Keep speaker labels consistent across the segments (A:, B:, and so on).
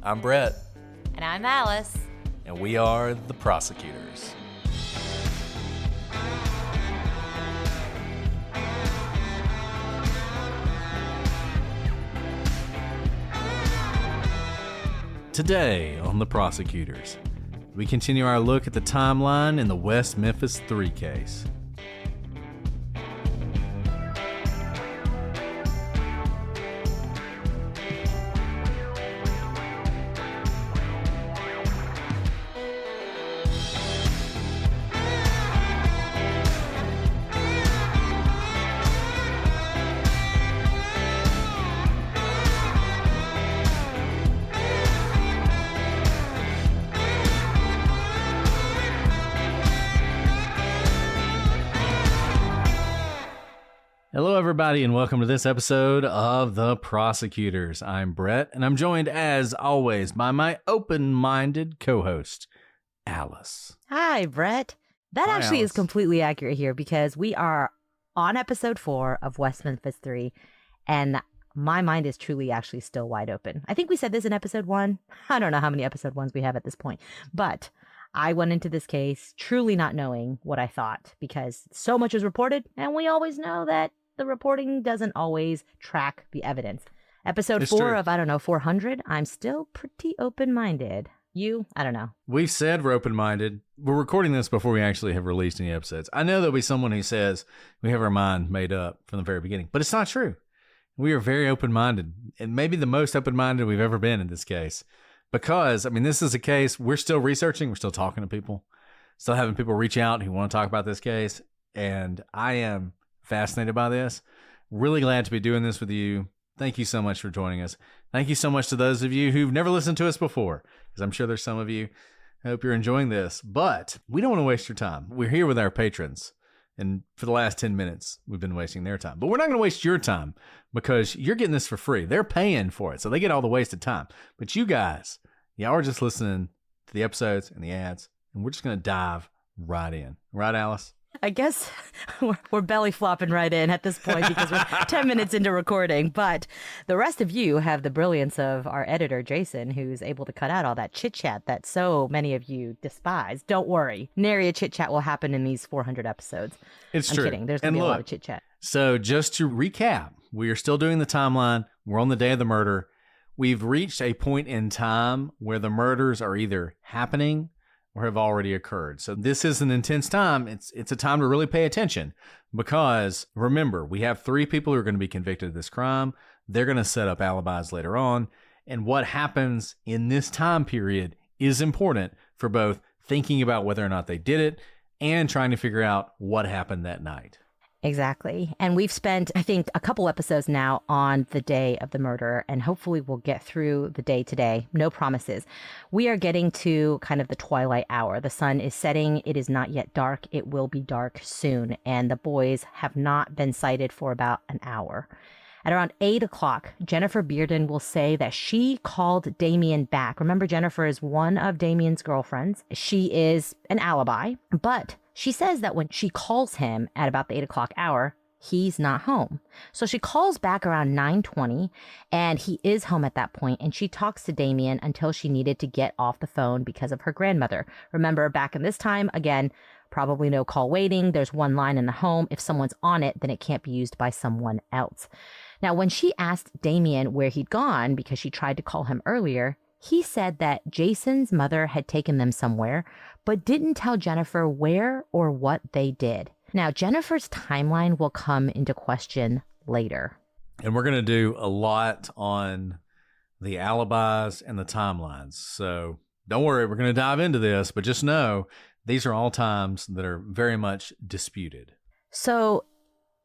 A: I'm Brett.
B: And I'm Alice.
A: And we are the prosecutors. Today on the prosecutors, we continue our look at the timeline in the West Memphis 3 case. Hello, everybody, and welcome to this episode of The Prosecutors. I'm Brett, and I'm joined, as always, by my open-minded co-host, Alice.
B: Hi, Brett. That
A: Hi,
B: actually
A: Alice.
B: is completely accurate here because we are on episode 4 of West Memphis 3, and my mind is truly actually still wide open. I think we said this in episode 1. I don't know how many episode 1s we have at this point, but I went into this case truly not knowing what I thought because so much was reported, and we always know that the reporting doesn't always track the evidence. Episode
A: It's
B: 4
A: true.
B: of, 400, I'm still pretty open-minded. You? I don't know.
A: We've said we're open-minded. We're recording this before we actually have released any episodes. I know there'll be someone who says we have our mind made up from the very beginning, but it's not true. We are very open-minded, and maybe the most open-minded we've ever been in this case. Because, this is a case we're still researching, we're still talking to people, still having people reach out who want to talk about this case, and I am fascinated by this. Really glad to be doing this with you. Thank you so much for joining us. Thank you so much to those of you who've never listened to us before, because I'm sure there's some of you. I hope you're enjoying this, but we don't want to waste your time. We're here with our patrons, and for the last 10 minutes, we've been wasting their time. But we're not going to waste your time because you're getting this for free. They're paying for it, so they get all the wasted time. But you guys, y'all are just listening to the episodes and the ads, and we're just going to dive right in. Right, Alice?
B: I guess we're belly flopping right in at this point because we're 10 minutes into recording. But the rest of you have the brilliance of our editor, Jason, who's able to cut out all that chit chat that so many of you despise. Don't worry. Nary a chit chat will happen in these 400 episodes.
A: It's
B: I'm
A: true.
B: kidding. There's going to be a lot of chit chat.
A: So just to recap, we are still doing the timeline. We're on the day of the murder. We've reached a point in time where the murders are either happening or have already occurred. So this is an intense time. It's a time to really pay attention because remember, we have 3 people who are going to be convicted of this crime. They're going to set up alibis later on. And what happens in this time period is important for both thinking about whether or not they did it and trying to figure out what happened that night.
B: Exactly. And we've spent, I think, a couple episodes now on the day of the murder, and hopefully we'll get through the day today. No promises. We are getting to kind of the twilight hour. The sun is setting. It is not yet dark. It will be dark soon. And the boys have not been sighted for about an hour. At around 8 o'clock, Jennifer Bearden will say that she called Damien back. Remember, Jennifer is one of Damien's girlfriends. She is an alibi, but she says that when she calls him at about the 8 o'clock hour, he's not home. So she calls back around 9:20, and he is home at that point, and she talks to Damien until she needed to get off the phone because of her grandmother. Remember, back in this time, again, probably no call waiting. There's one line in the home. If someone's on it, then it can't be used by someone else. Now, when she asked Damien where he'd gone because she tried to call him earlier, he said that Jason's mother had taken them somewhere, but didn't tell Jennifer where or what they did. Now, Jennifer's timeline will come into question later.
A: And we're going to do a lot on the alibis and the timelines. So don't worry, we're going to dive into this, but just know these are all times that are very much disputed.
B: So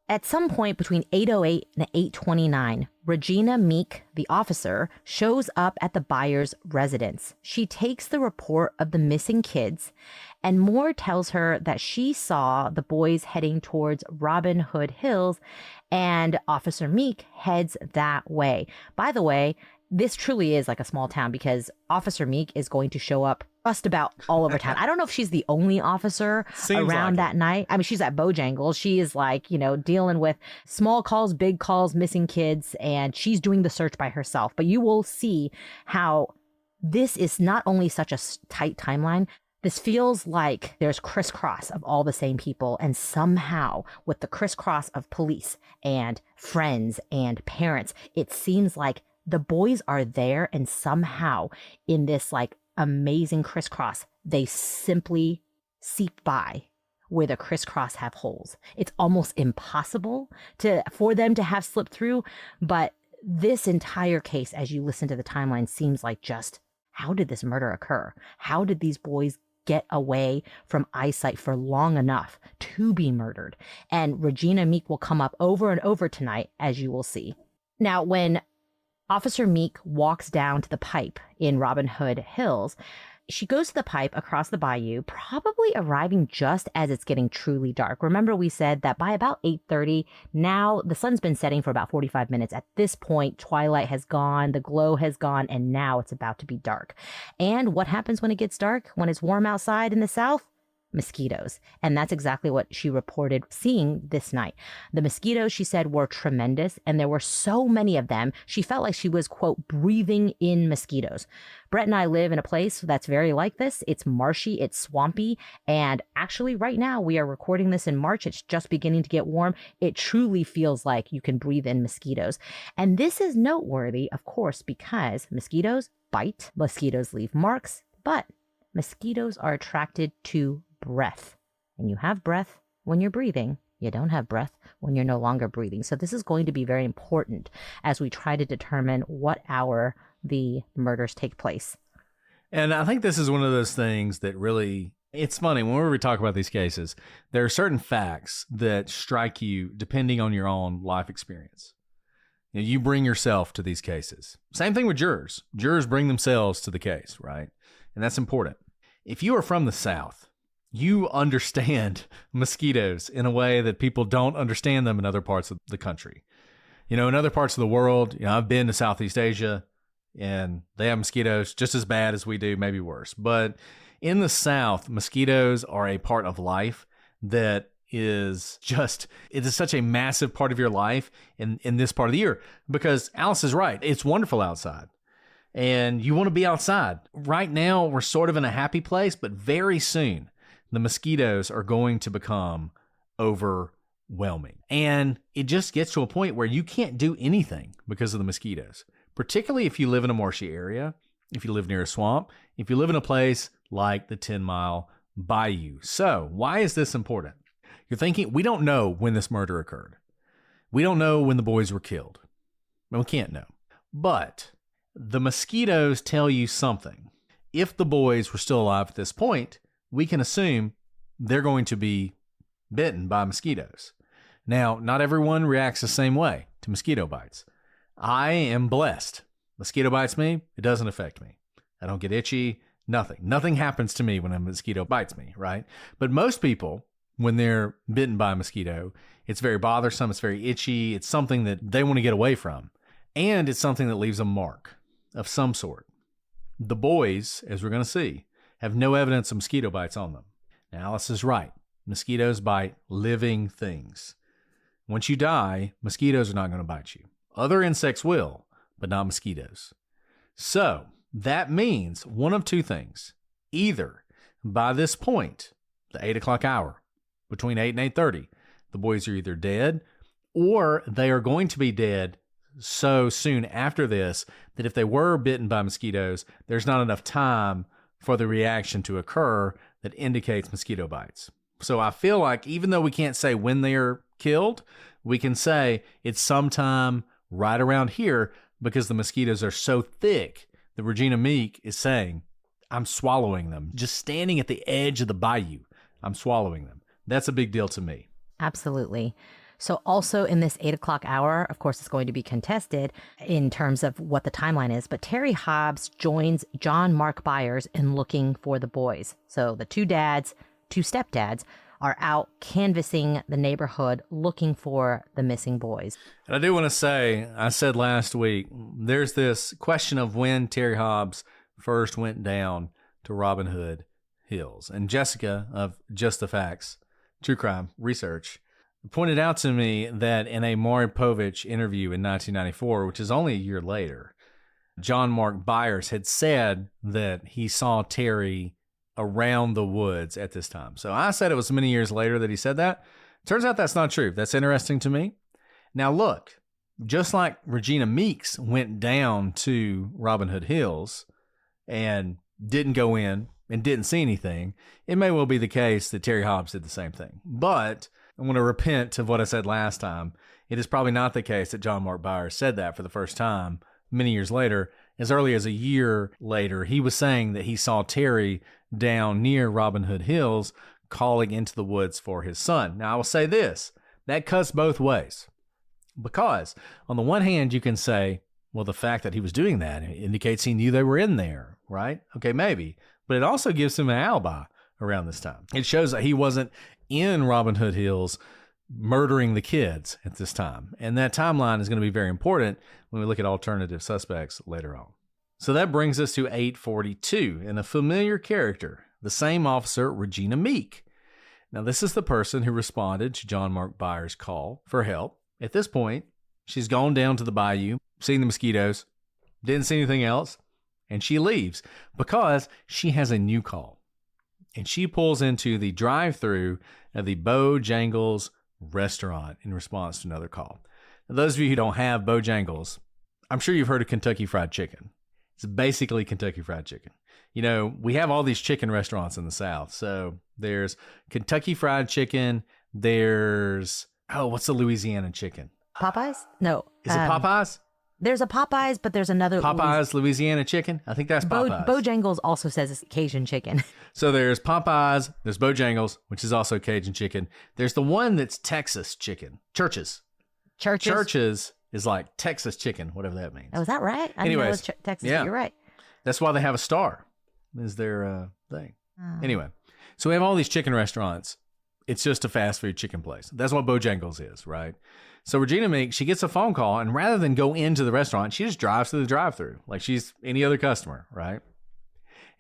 B: at some point between 8:08 and 8:29, Regina Meek, the officer, shows up at the buyer's residence. She takes the report of the missing kids, and Moore tells her that she saw the boys heading towards Robin Hood Hills, and Officer Meek heads that way. By the way, this truly is like a small town because Officer Meek is going to show up just about all over town. I don't know if she's the only officer around that night. She's at Bojangles. She is dealing with small calls, big calls, missing kids, and she's doing the search by herself. But you will see how This is not only such a tight timeline, this feels like there's crisscross of all the same people. And somehow, with the crisscross of police and friends and parents, it seems like the boys are there. And somehow, in this like amazing crisscross, they simply seep by where the crisscross have holes. It's almost impossible for them to have slipped through. But this entire case, as you listen to the timeline, seems like just, how did this murder occur? How did these boys get away from eyesight for long enough to be murdered? And Regina Meek will come up over and over tonight, as you will see. Now, when Officer Meek walks down to the pipe in Robin Hood Hills, she goes to the pipe across the bayou, probably arriving just as it's getting truly dark. Remember, we said that by about 8:30, now the sun's been setting for about 45 minutes. At this point, twilight has gone, the glow has gone, and now it's about to be dark. And what happens when it gets dark, when it's warm outside in the south? Mosquitoes. And that's exactly what she reported seeing this night. The mosquitoes, she said, were tremendous, and there were so many of them. She felt like she was, quote, breathing in mosquitoes. Brett and I live in a place that's very like this. It's marshy, it's swampy, and actually right now we are recording this in March. It's just beginning to get warm. It truly feels like you can breathe in mosquitoes. And this is noteworthy, of course, because mosquitoes bite, mosquitoes leave marks, but mosquitoes are attracted to breath. And you have breath when you're breathing. You don't have breath when you're no longer breathing. So this is going to be very important as we try to determine what hour the murders take place.
A: And I think this is one of those things that really, it's funny, whenever we talk about these cases, there are certain facts that strike you depending on your own life experience. You bring yourself to these cases. Same thing with jurors. Jurors bring themselves to the case, right? And that's important. If you are from the South, you understand mosquitoes in a way that people don't understand them in other parts of the country. In other parts of the world, I've been to Southeast Asia, and they have mosquitoes just as bad as we do, maybe worse. But in the South, mosquitoes are a part of life that is just, it is such a massive part of your life in this part of the year. Because Alice is right. It's wonderful outside. And you want to be outside. Right now, we're sort of in a happy place, but very soon, the mosquitoes are going to become overwhelming. And it just gets to a point where you can't do anything because of the mosquitoes, particularly if you live in a marshy area, if you live near a swamp, if you live in a place like the 10 Mile Bayou. So why is this important? You're thinking, we don't know when this murder occurred. We don't know when the boys were killed. We can't know. But the mosquitoes tell you something. If the boys were still alive at this point, we can assume they're going to be bitten by mosquitoes. Now, not everyone reacts the same way to mosquito bites. I am blessed. Mosquito bites me, it doesn't affect me. I don't get itchy, nothing. Nothing happens to me when a mosquito bites me, right? But most people, when they're bitten by a mosquito, it's very bothersome, it's very itchy, it's something that they want to get away from. And it's something that leaves a mark of some sort. The boys, as we're going to see, have no evidence of mosquito bites on them. Now, Alice is right. Mosquitoes bite living things. Once you die, mosquitoes are not going to bite you. Other insects will, but not mosquitoes. So that means one of two things. Either by this point, the 8 o'clock hour, between 8 and 8:30, the boys are either dead or they are going to be dead so soon after this that if they were bitten by mosquitoes, there's not enough time for the reaction to occur that indicates mosquito bites. So I feel like even though we can't say when they're killed, we can say it's sometime right around here because the mosquitoes are so thick that Regina Meek is saying, I'm swallowing them. Just standing at the edge of the bayou, I'm swallowing them. That's a big deal to me.
B: Absolutely. So also in this 8 o'clock hour, of course, it's going to be contested in terms of what the timeline is, but Terry Hobbs joins John Mark Byers in looking for the boys. So the two stepdads are out canvassing the neighborhood looking for the missing boys.
A: And I do want to say, I said last week, there's this question of when Terry Hobbs first went down to Robin Hood Hills. And Jessica of Just the Facts, True Crime Research, pointed out to me that in a Maury Povich interview in 1994, which is only a year later, John Mark Byers had said that he saw Terry around the woods at this time. So I said it was many years later that he said that. Turns out that's not true. That's interesting to me. Now look, just like Regina Meeks went down to Robin Hood Hills and didn't go in and didn't see anything, it may well be the case that Terry Hobbs did the same thing. But I want to repent of what I said last time. It is probably not the case that John Mark Byers said that for the first time many years later. As early as a year later, he was saying that he saw Terry down near Robin Hood Hills calling into the woods for his son. Now, I will say this, that cuts both ways. Because on the one hand, you can say, well, the fact that he was doing that indicates he knew they were in there, right? Okay, maybe. But it also gives him an alibi around this time. It shows that he wasn't in Robin Hood Hills murdering the kids at this time. And that timeline is going to be very important when we look at alternative suspects later on. So that brings us to 842 and a familiar character, the same officer, Regina Meek. Now, this is the person who responded to John Mark Byers' call for help. At this point, she's gone down to the bayou, seen the mosquitoes, didn't see anything else, and she leaves because she has a new call. And she pulls into the drive-thru of the Bojangles restaurant in response to another call. Now, those of you who don't have Bojangles, I'm sure you've heard of Kentucky Fried Chicken. It's basically Kentucky Fried Chicken. You know, we have all these chicken restaurants in the South. So there's Kentucky Fried Chicken. There's, what's the Louisiana chicken?
B: Popeyes? No.
A: Is it Popeyes?
B: There's a Popeyes, but there's another.
A: Popeyes Louisiana chicken? I think that's Popeyes.
B: Bojangles also says it's Cajun chicken.
A: So there's Popeyes, there's Bojangles, which is also Cajun chicken. There's the one that's Texas chicken. Churches is like Texas chicken, whatever that means.
B: Oh, is that right? I didn't know it was Texas, but you're right.
A: That's why they have a star, is their thing. Oh. Anyway, so we have all these chicken restaurants. It's just a fast food chicken place. That's what Bojangles is, right? So Regina Meek, she gets a phone call, and rather than go into the restaurant, she just drives through the drive-thru like she's any other customer, right?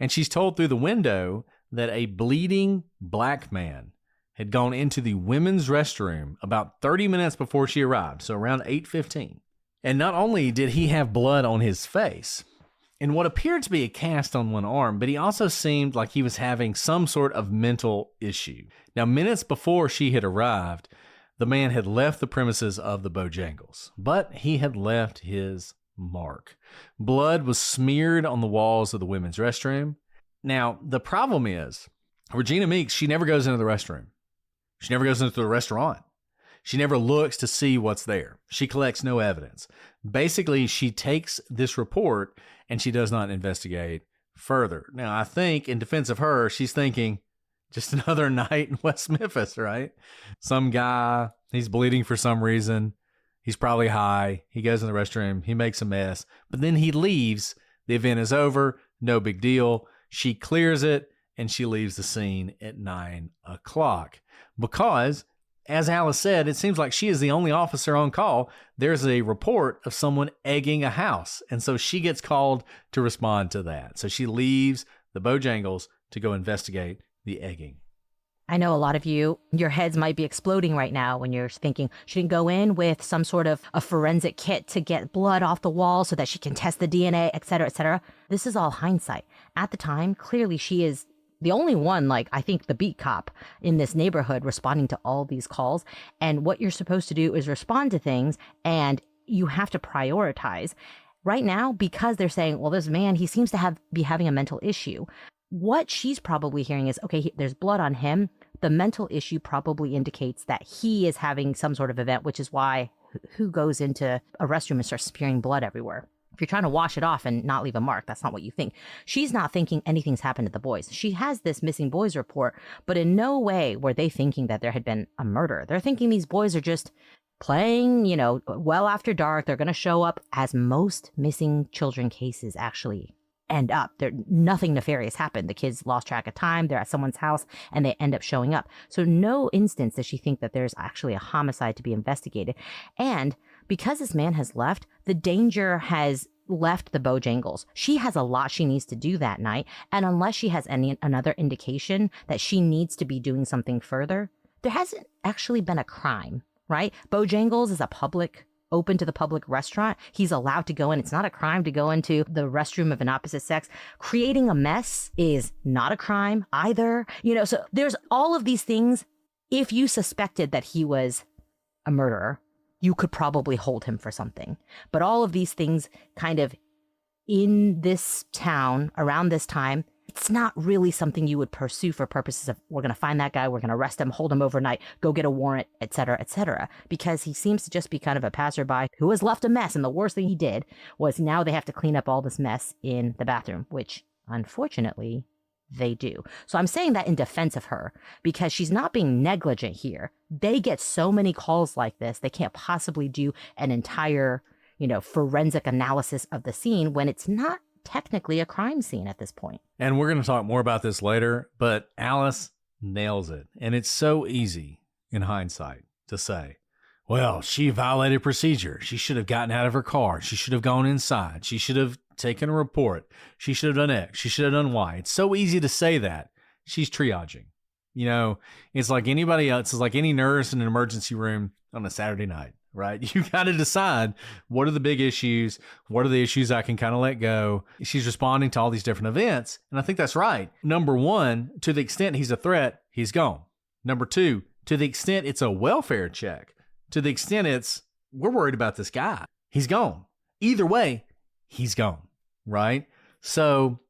A: And she's told through the window that a bleeding black man had gone into the women's restroom about 30 minutes before she arrived, so around 8:15. And not only did he have blood on his face and what appeared to be a cast on one arm, but he also seemed like he was having some sort of mental issue. Now, minutes before she had arrived, the man had left the premises of the Bojangles, but he had left his mark. Blood was smeared on the walls of the women's restroom. Now, the problem is, Regina Meeks, she never goes into the restroom. She never goes into the restaurant. She never looks to see what's there. She collects no evidence. Basically, she takes this report and she does not investigate further. Now, I think in defense of her, she's thinking, just another night in West Memphis, right? Some guy, he's bleeding for some reason. He's probably high. He goes in the restroom. He makes a mess. But then he leaves. The event is over. No big deal. She clears it and she leaves the scene at 9 o'clock. Because, as Alice said, it seems like she is the only officer on call. There's a report of someone egging a house. And so she gets called to respond to that. So she leaves the Bojangles to go investigate the egging.
B: I know a lot of you, your heads might be exploding right now when you're thinking, she didn't go in with some sort of a forensic kit to get blood off the wall so that she can test the DNA, et cetera, et cetera. This is all hindsight. At the time, clearly she is the only one, like I think the beat cop in this neighborhood responding to all these calls. And what you're supposed to do is respond to things and you have to prioritize. Right now, because they're saying, well, this man, he seems to be having a mental issue. What she's probably hearing is, okay, there's blood on him. The mental issue probably indicates that he is having some sort of event, which is why who goes into a restroom and starts spewing blood everywhere? If you're trying to wash it off and not leave a mark, that's not what you think. She's not thinking anything's happened to the boys. She has this missing boys report, but in no way were they thinking that there had been a murder. They're thinking these boys are just playing, well after dark. They're going to show up, as most missing children cases actually end up. Nothing nefarious happened. The kids lost track of time. They're at someone's house and they end up showing up. So no instance does she think that there's actually a homicide to be investigated. And because this man has left, the danger has left the Bojangles. She has a lot she needs to do that night. And unless she has another indication that she needs to be doing something further, there hasn't actually been a crime, right? Bojangles is a public open to the public restaurant. He's allowed to go in. It's not a crime to go into the restroom of an opposite sex. Creating a mess is not a crime either. So there's all of these things. If you suspected that he was a murderer, you could probably hold him for something. But all of these things kind of in this town around this time, it's not really something you would pursue for purposes of, we're going to find that guy, we're going to arrest him, hold him overnight, go get a warrant, et cetera, because he seems to just be kind of a passerby who has left a mess. And the worst thing he did was now they have to clean up all this mess in the bathroom, which unfortunately they do. So I'm saying that in defense of her because she's not being negligent here. They get so many calls like this, they can't possibly do an entire, forensic analysis of the scene when it's not technically a crime scene at this point.
A: And we're going to talk more about this later, but Alice nails it. And it's so easy in hindsight to say, well, she violated procedure. She should have gotten out of her car. She should have gone inside. She should have taken a report. She should have done X. She should have done Y. It's so easy to say that. She's triaging. It's like anybody else. It's like any nurse in an emergency room on a Saturday night. Right? You got to decide what are the big issues? What are the issues I can kind of let go? She's responding to all these different events. And I think that's right. Number one, to the extent he's a threat, he's gone. Number two, to the extent it's a welfare check, to the extent it's, we're worried about this guy, he's gone. Either way, he's gone. Right? So,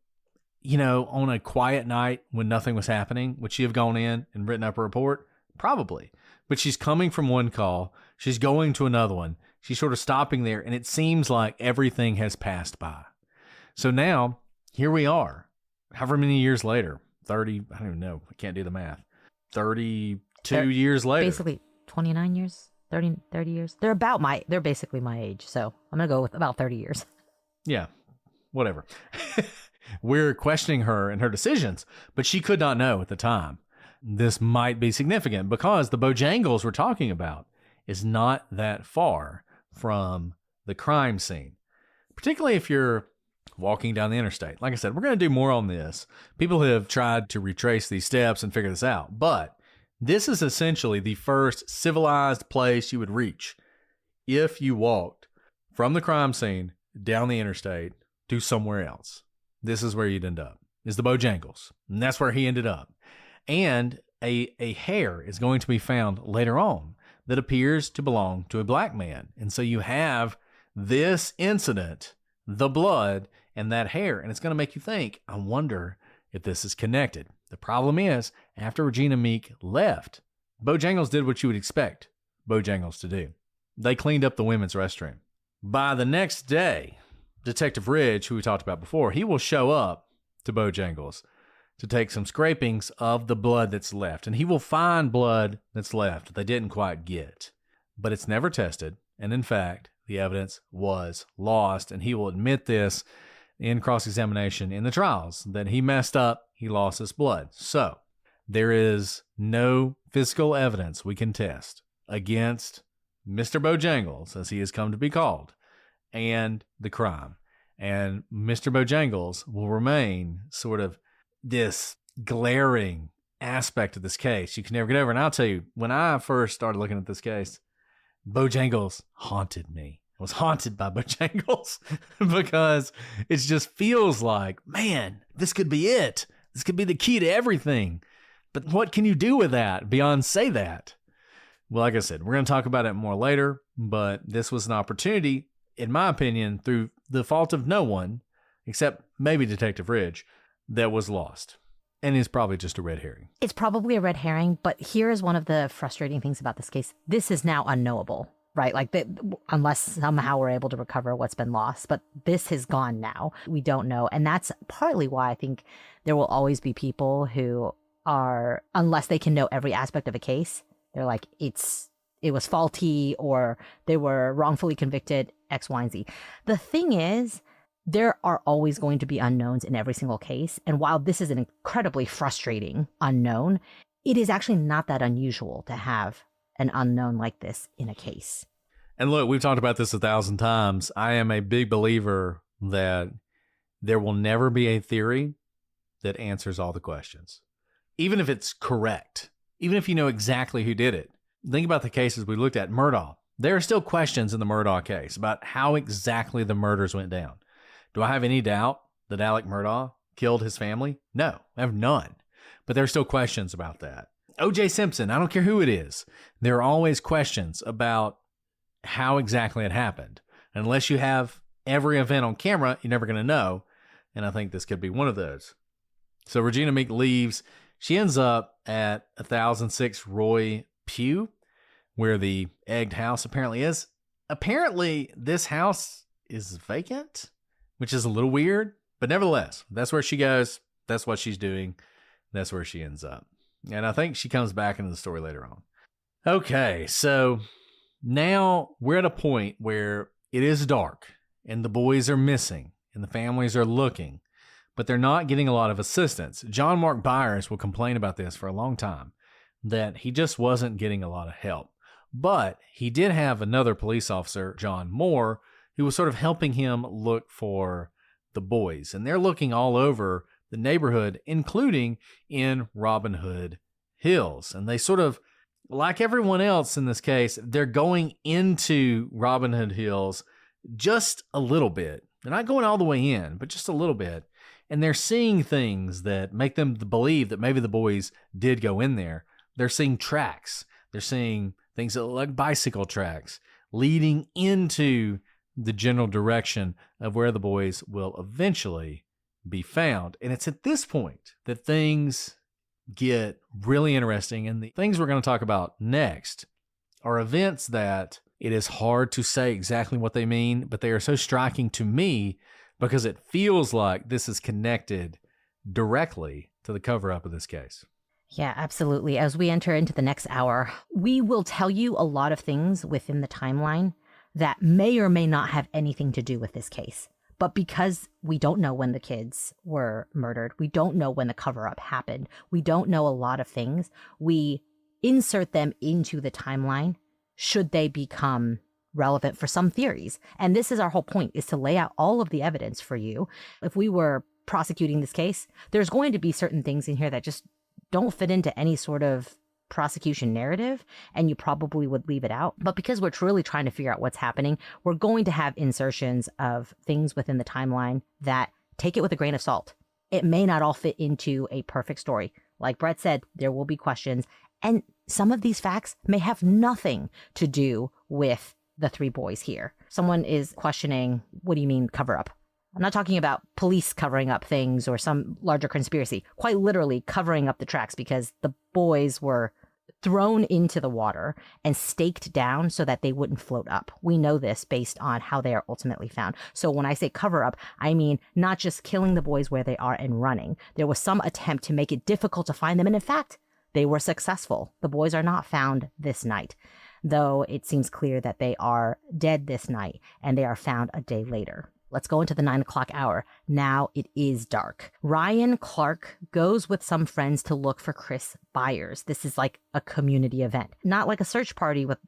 A: on a quiet night when nothing was happening, would she have gone in and written up a report? Probably. But she's coming from one call. She's going to another one. She's sort of stopping there, and it seems like everything has passed by. So now, here we are, however many years later, 30, I don't even know, I can't do the math, 32 years later.
B: Basically 29 years, 30 years. They're basically my age, so I'm going to go with about 30 years.
A: Yeah, whatever. We're questioning her and her decisions, but she could not know at the time. This might be significant because the Bojangles we're talking about is not that far from the crime scene, particularly if you're walking down the interstate. Like I said, we're going to do more on this. People have tried to retrace these steps and figure this out, but this is essentially the first civilized place you would reach if you walked from the crime scene down the interstate to somewhere else. This is where you'd end up, is the Bojangles. And that's where he ended up. And a hair is going to be found later on that appears to belong to a black man. And so you have this incident, the blood, and that hair. And it's going to make you think, I wonder if this is connected. The problem is, after Regina Meek left, Bojangles did what you would expect Bojangles to do. They cleaned up the women's restroom. By the next day, Detective Ridge, who we talked about before, he will show up to Bojangles to take some scrapings of the blood that's left. And he will find blood that's left that they didn't quite get. But it's never tested. And in fact, the evidence was lost. And he will admit this in cross-examination in the trials, that he messed up, he lost his blood. So there is no physical evidence we can test against Mr. Bojangles, as he has come to be called, and the crime. And Mr. Bojangles will remain sort of this glaring aspect of this case you can never get over. And I'll tell you, when I first started looking at this case, Bojangles haunted me. I was haunted by Bojangles because it just feels like, man, this could be it. This could be the key to everything. But what can you do with that beyond say that? Well, like I said, we're going to talk about it more later, but this was an opportunity, in my opinion, through the fault of no one, except maybe Detective Ridge, that was lost. And is probably just a red herring. It's
B: probably a red herring, but here is one of the frustrating things about this case. This is now unknowable, right? Like, unless somehow we're able to recover what's been lost. But this has gone now. We don't know. And that's partly why I think there will always be people who are, unless they can know every aspect of a case, they're like, it was faulty, or they were wrongfully convicted, X, Y, and Z. The thing is, there are always going to be unknowns in every single case. And while this is an incredibly frustrating unknown, it is actually not that unusual to have an unknown like this in a case.
A: And look, we've talked about this 1,000 times. I am a big believer that there will never be a theory that answers all the questions. Even if it's correct, even if you know exactly who did it. Think about the cases we looked at. Murdaugh. There are still questions in the Murdaugh case about how exactly the murders went down. Do I have any doubt that Alec Murdaugh killed his family? No, I have none. But there are still questions about that. O.J. Simpson, I don't care who it is. There are always questions about how exactly it happened. Unless you have every event on camera, you're never going to know. And I think this could be one of those. So Regina Meek leaves. She ends up at 1006 Roy Pugh, where the egged house apparently is. Apparently, this house is vacant, which is a little weird. But nevertheless, that's where she goes. That's what she's doing. That's where she ends up. And I think she comes back into the story later on. Okay, so now we're at a point where it is dark and the boys are missing and the families are looking, but they're not getting a lot of assistance. John Mark Byers will complain about this for a long time, that he just wasn't getting a lot of help. But he did have another police officer, John Moore, who was sort of helping him look for the boys. And they're looking all over the neighborhood, including in Robin Hood Hills. And they sort of, like everyone else in this case, they're going into Robin Hood Hills just a little bit. They're not going all the way in, but just a little bit. And they're seeing things that make them believe that maybe the boys did go in there. They're seeing tracks. They're seeing things that look like bicycle tracks leading into the general direction of where the boys will eventually be found. And it's at this point that things get really interesting. And the things we're going to talk about next are events that it is hard to say exactly what they mean, but they are so striking to me because it feels like this is connected directly to the cover-up of this case.
B: Yeah, absolutely. As we enter into the next hour, we will tell you a lot of things within the timeline that may or may not have anything to do with this case. But because we don't know when the kids were murdered, we don't know when the cover-up happened, we don't know a lot of things, we insert them into the timeline should they become relevant for some theories. And this is our whole point, is to lay out all of the evidence for you. If we were prosecuting this case, there's going to be certain things in here that just don't fit into any sort of prosecution narrative, and you probably would leave it out. But because we're truly trying to figure out what's happening, we're going to have insertions of things within the timeline that take it with a grain of salt. It may not all fit into a perfect story. Like Brett said, there will be questions, and some of these facts may have nothing to do with the three boys here. Someone is questioning, what do you mean cover up? I'm not talking about police covering up things or some larger conspiracy, quite literally covering up the tracks because the boys were thrown into the water and staked down so that they wouldn't float up. We know this based on how they are ultimately found. So when I say cover up, I mean not just killing the boys where they are and running. There was some attempt to make it difficult to find them. And in fact, they were successful. The boys are not found this night, though it seems clear that they are dead this night and they are found a day later. Let's go into the 9 o'clock hour. Now it is dark. Ryan Clark goes with some friends to look for Chris Byers. This is like a community event, not like a search party with,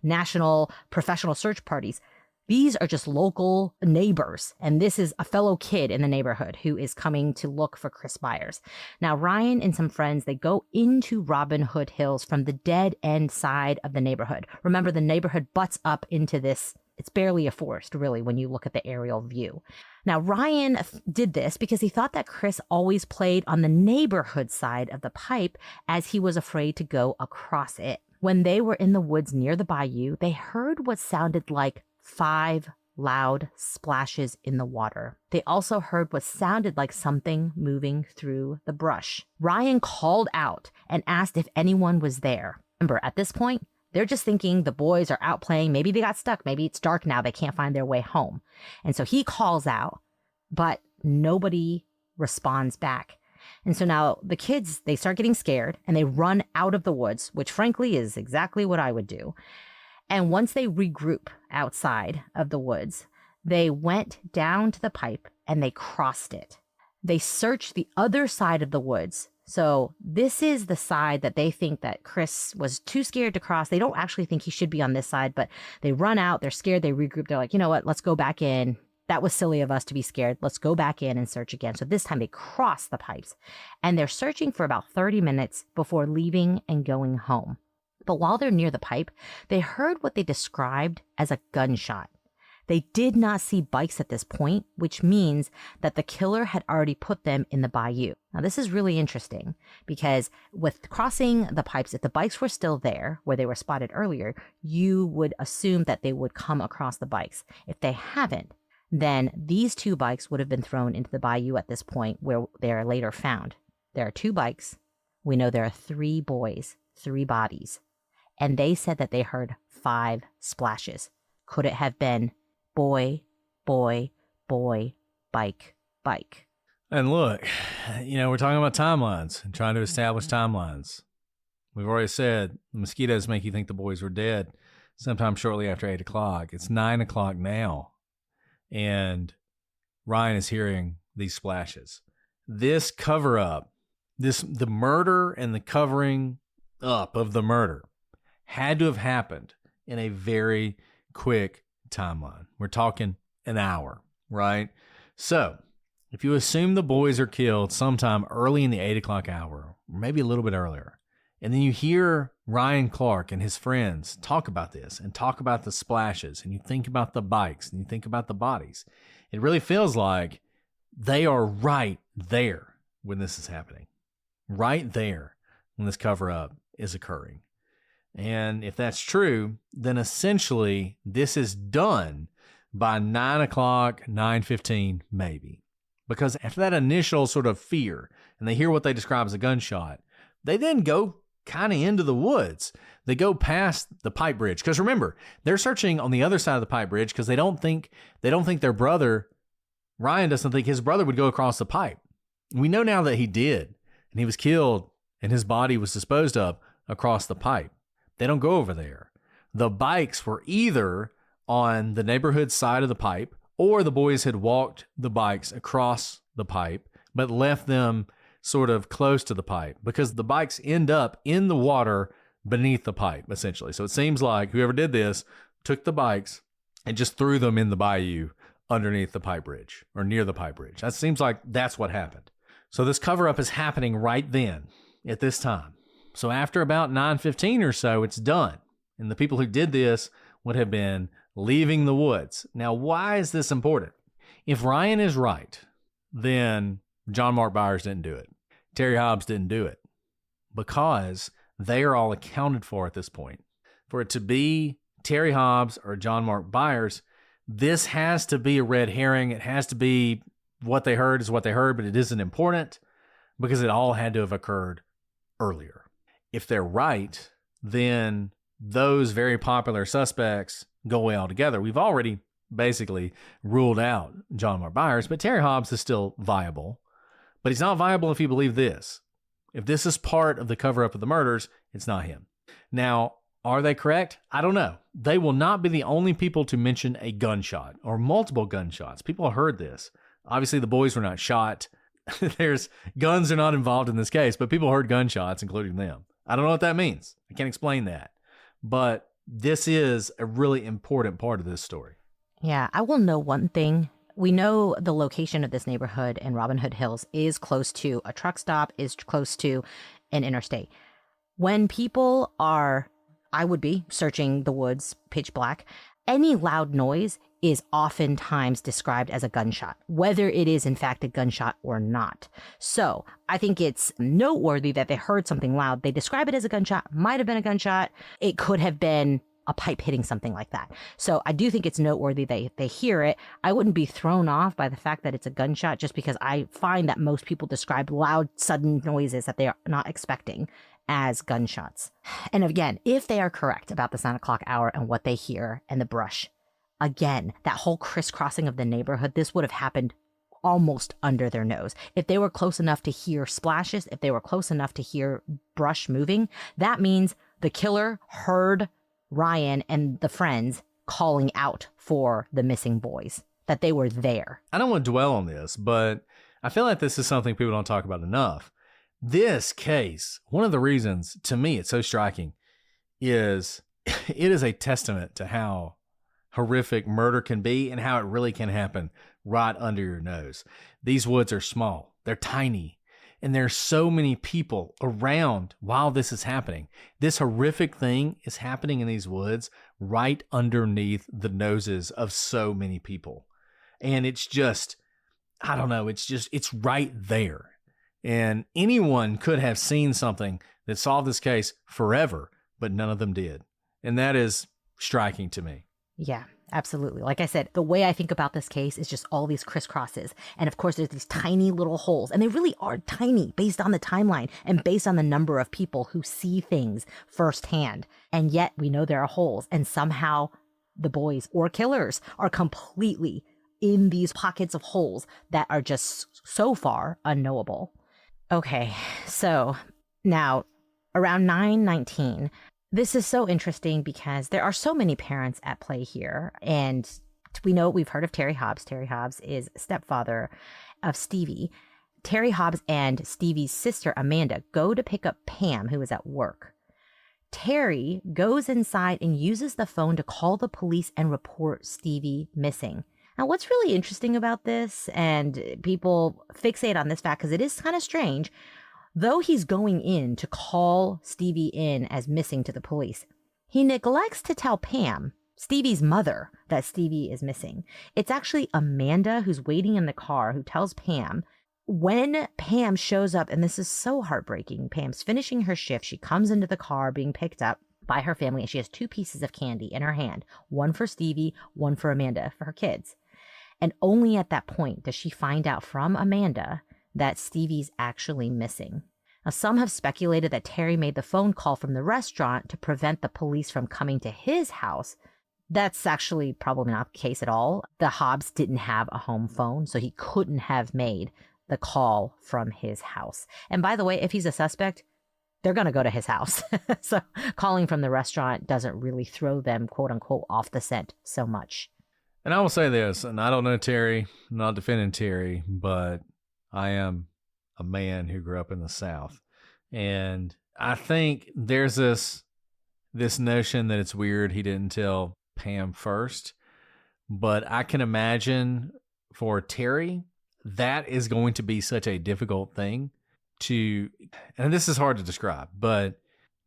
B: national professional search parties. These are just local neighbors. And this is a fellow kid in the neighborhood who is coming to look for Chris Byers. Now, Ryan and some friends, they go into Robin Hood Hills from the dead end side of the neighborhood. Remember, the neighborhood butts up into this. It's barely a forest, really, when you look at the aerial view. Now, Ryan did this because he thought that Chris always played on the neighborhood side of the pipe as he was afraid to go across it. When they were in the woods near the bayou, they heard what sounded like 5 loud splashes in the water. They also heard what sounded like something moving through the brush. Ryan called out and asked if anyone was there. Remember, at this point, they're just thinking the boys are out playing. Maybe they got stuck. Maybe it's dark now. They can't find their way home. And so he calls out, but nobody responds back. And so now the kids, they start getting scared and they run out of the woods, which frankly is exactly what I would do. And once they regroup outside of the woods, they went down to the pipe and they crossed it. They searched the other side of the woods. So this is the side that they think that Chris was too scared to cross. They don't actually think he should be on this side, but they run out. They're scared. They regroup. They're like, you know what? Let's go back in. That was silly of us to be scared. Let's go back in and search again. So this time they cross the pipes and they're searching for about 30 minutes before leaving and going home. But while they're near the pipe, they heard what they described as a gunshot. They did not see bikes at this point, which means that the killer had already put them in the bayou. Now, this is really interesting because with crossing the pipes, if the bikes were still there where they were spotted earlier, you would assume that they would come across the bikes. If they haven't, then these 2 bikes would have been thrown into the bayou at this point where they are later found. There are 2 bikes. We know there are 3 boys, 3 bodies. And they said that they heard 5 splashes. Could it have been boy, boy, boy, bike, bike?
A: And look, we're talking about timelines and trying to establish timelines. We've already said the mosquitoes make you think the boys were dead sometime shortly after 8 o'clock. It's 9 o'clock now. And Ryan is hearing these splashes. This cover up, the murder and the covering up of the murder had to have happened in a very quick timeline. We're talking an hour, right? So if you assume the boys are killed sometime early in the 8 o'clock hour, or maybe a little bit earlier, and then you hear Ryan Clark and his friends talk about this and talk about the splashes, and you think about the bikes and you think about the bodies, it really feels like they are right there when this is happening, right there when this cover up is occurring. And if that's true, then essentially this is done by 9 o'clock, 9:15 maybe. Because after that initial sort of fear, and they hear what they describe as a gunshot, they then go kind of into the woods. They go past the pipe bridge. Because remember, they're searching on the other side of the pipe bridge because they don't think their brother, Ryan doesn't think his brother would go across the pipe. We know now that he did, and he was killed, and his body was disposed of across the pipe. They don't go over there. The bikes were either on the neighborhood side of the pipe, or the boys had walked the bikes across the pipe, but left them sort of close to the pipe because the bikes end up in the water beneath the pipe, essentially. So it seems like whoever did this took the bikes and just threw them in the bayou underneath the pipe bridge or near the pipe bridge. That seems like that's what happened. So this cover up is happening right then at this time. So after about 9:15 or so, it's done. And the people who did this would have been leaving the woods. Now, why is this important? If Ryan is right, then John Mark Byers didn't do it. Terry Hobbs didn't do it because they are all accounted for at this point. For it to be Terry Hobbs or John Mark Byers, this has to be a red herring. It has to be what they heard is what they heard, but it isn't important because it all had to have occurred earlier. If they're right, then those very popular suspects go away altogether. We've already basically ruled out John Mark Byers, but Terry Hobbs is still viable. But he's not viable if you believe this. If this is part of the cover-up of the murders, it's not him. Now, are they correct? I don't know. They will not be the only people to mention a gunshot or multiple gunshots. People heard this. Obviously, the boys were not shot. Guns are not involved in this case, but people heard gunshots, including them. I don't know what that means. I can't explain that. But this is a really important part of this story.
B: Yeah, I will know one thing. We know the location of this neighborhood in Robin Hood Hills is close to a truck stop, is close to an interstate. When people are, I would be searching the woods, pitch black, any loud noise is oftentimes described as a gunshot, whether it is in fact a gunshot or not. So I think it's noteworthy that they heard something loud. They describe it as a gunshot, might have been a gunshot. It could have been a pipe hitting something like that. So I do think it's noteworthy that they hear it. I wouldn't be thrown off by the fact that it's a gunshot just because I find that most people describe loud, sudden noises that they are not expecting as gunshots. And again, if they are correct about the 9 o'clock hour and what they hear and the brush, again, that whole crisscrossing of the neighborhood, this would have happened almost under their nose. If they were close enough to hear splashes, if they were close enough to hear brush moving, that means the killer heard Ryan and the friends calling out for the missing boys, that they were there.
A: I don't want to dwell on this, but I feel like this is something people don't talk about enough. This case, one of the reasons to me it's so striking is it is a testament to how horrific murder can be and how it really can happen right under your nose. These woods are small. They're tiny. And there's so many people around while this is happening. This horrific thing is happening in these woods right underneath the noses of so many people. And it's just, I don't know, it's right there. And anyone could have seen something that solved this case forever, but none of them did. And that is striking to me.
B: Yeah, absolutely. Like I said, the way I think about this case is just all these crisscrosses. And of course, there's these tiny little holes. And they really are tiny based on the timeline and based on the number of people who see things firsthand. And yet we know there are holes. And somehow the boys or killers are completely in these pockets of holes that are just so far unknowable. Okay, so now around 9:19, this is so interesting because there are so many parents at play here. And we know, we've heard of Terry Hobbs. Terry Hobbs is stepfather of Stevie. Terry Hobbs and Stevie's sister, Amanda, go to pick up Pam, who is at work. Terry goes inside and uses the phone to call the police and report Stevie missing. Now, what's really interesting about this, and people fixate on this fact because it is kind of strange, though he's going in to call Stevie in as missing to the police, he neglects to tell Pam, Stevie's mother, that Stevie is missing. It's actually Amanda who's waiting in the car who tells Pam. When Pam shows up, and this is so heartbreaking, Pam's finishing her shift. She comes into the car being picked up by her family, and she has 2 pieces of candy in her hand, one for Stevie, one for Amanda, for her kids. And only at that point does she find out from Amanda that Stevie's actually missing. Now, some have speculated that Terry made the phone call from the restaurant to prevent the police from coming to his house. That's actually probably not the case at all. The Hobbs didn't have a home phone, so he couldn't have made the call from his house. And by the way, if he's a suspect, they're going to go to his house. So calling from the restaurant doesn't really throw them, quote unquote, off the scent so much.
A: And I will say this, and I don't know Terry, I'm not defending Terry, but I am a man who grew up in the South. And I think there's this notion that it's weird he didn't tell Pam first. But I can imagine for Terry, that is going to be such a difficult thing to, and this is hard to describe, but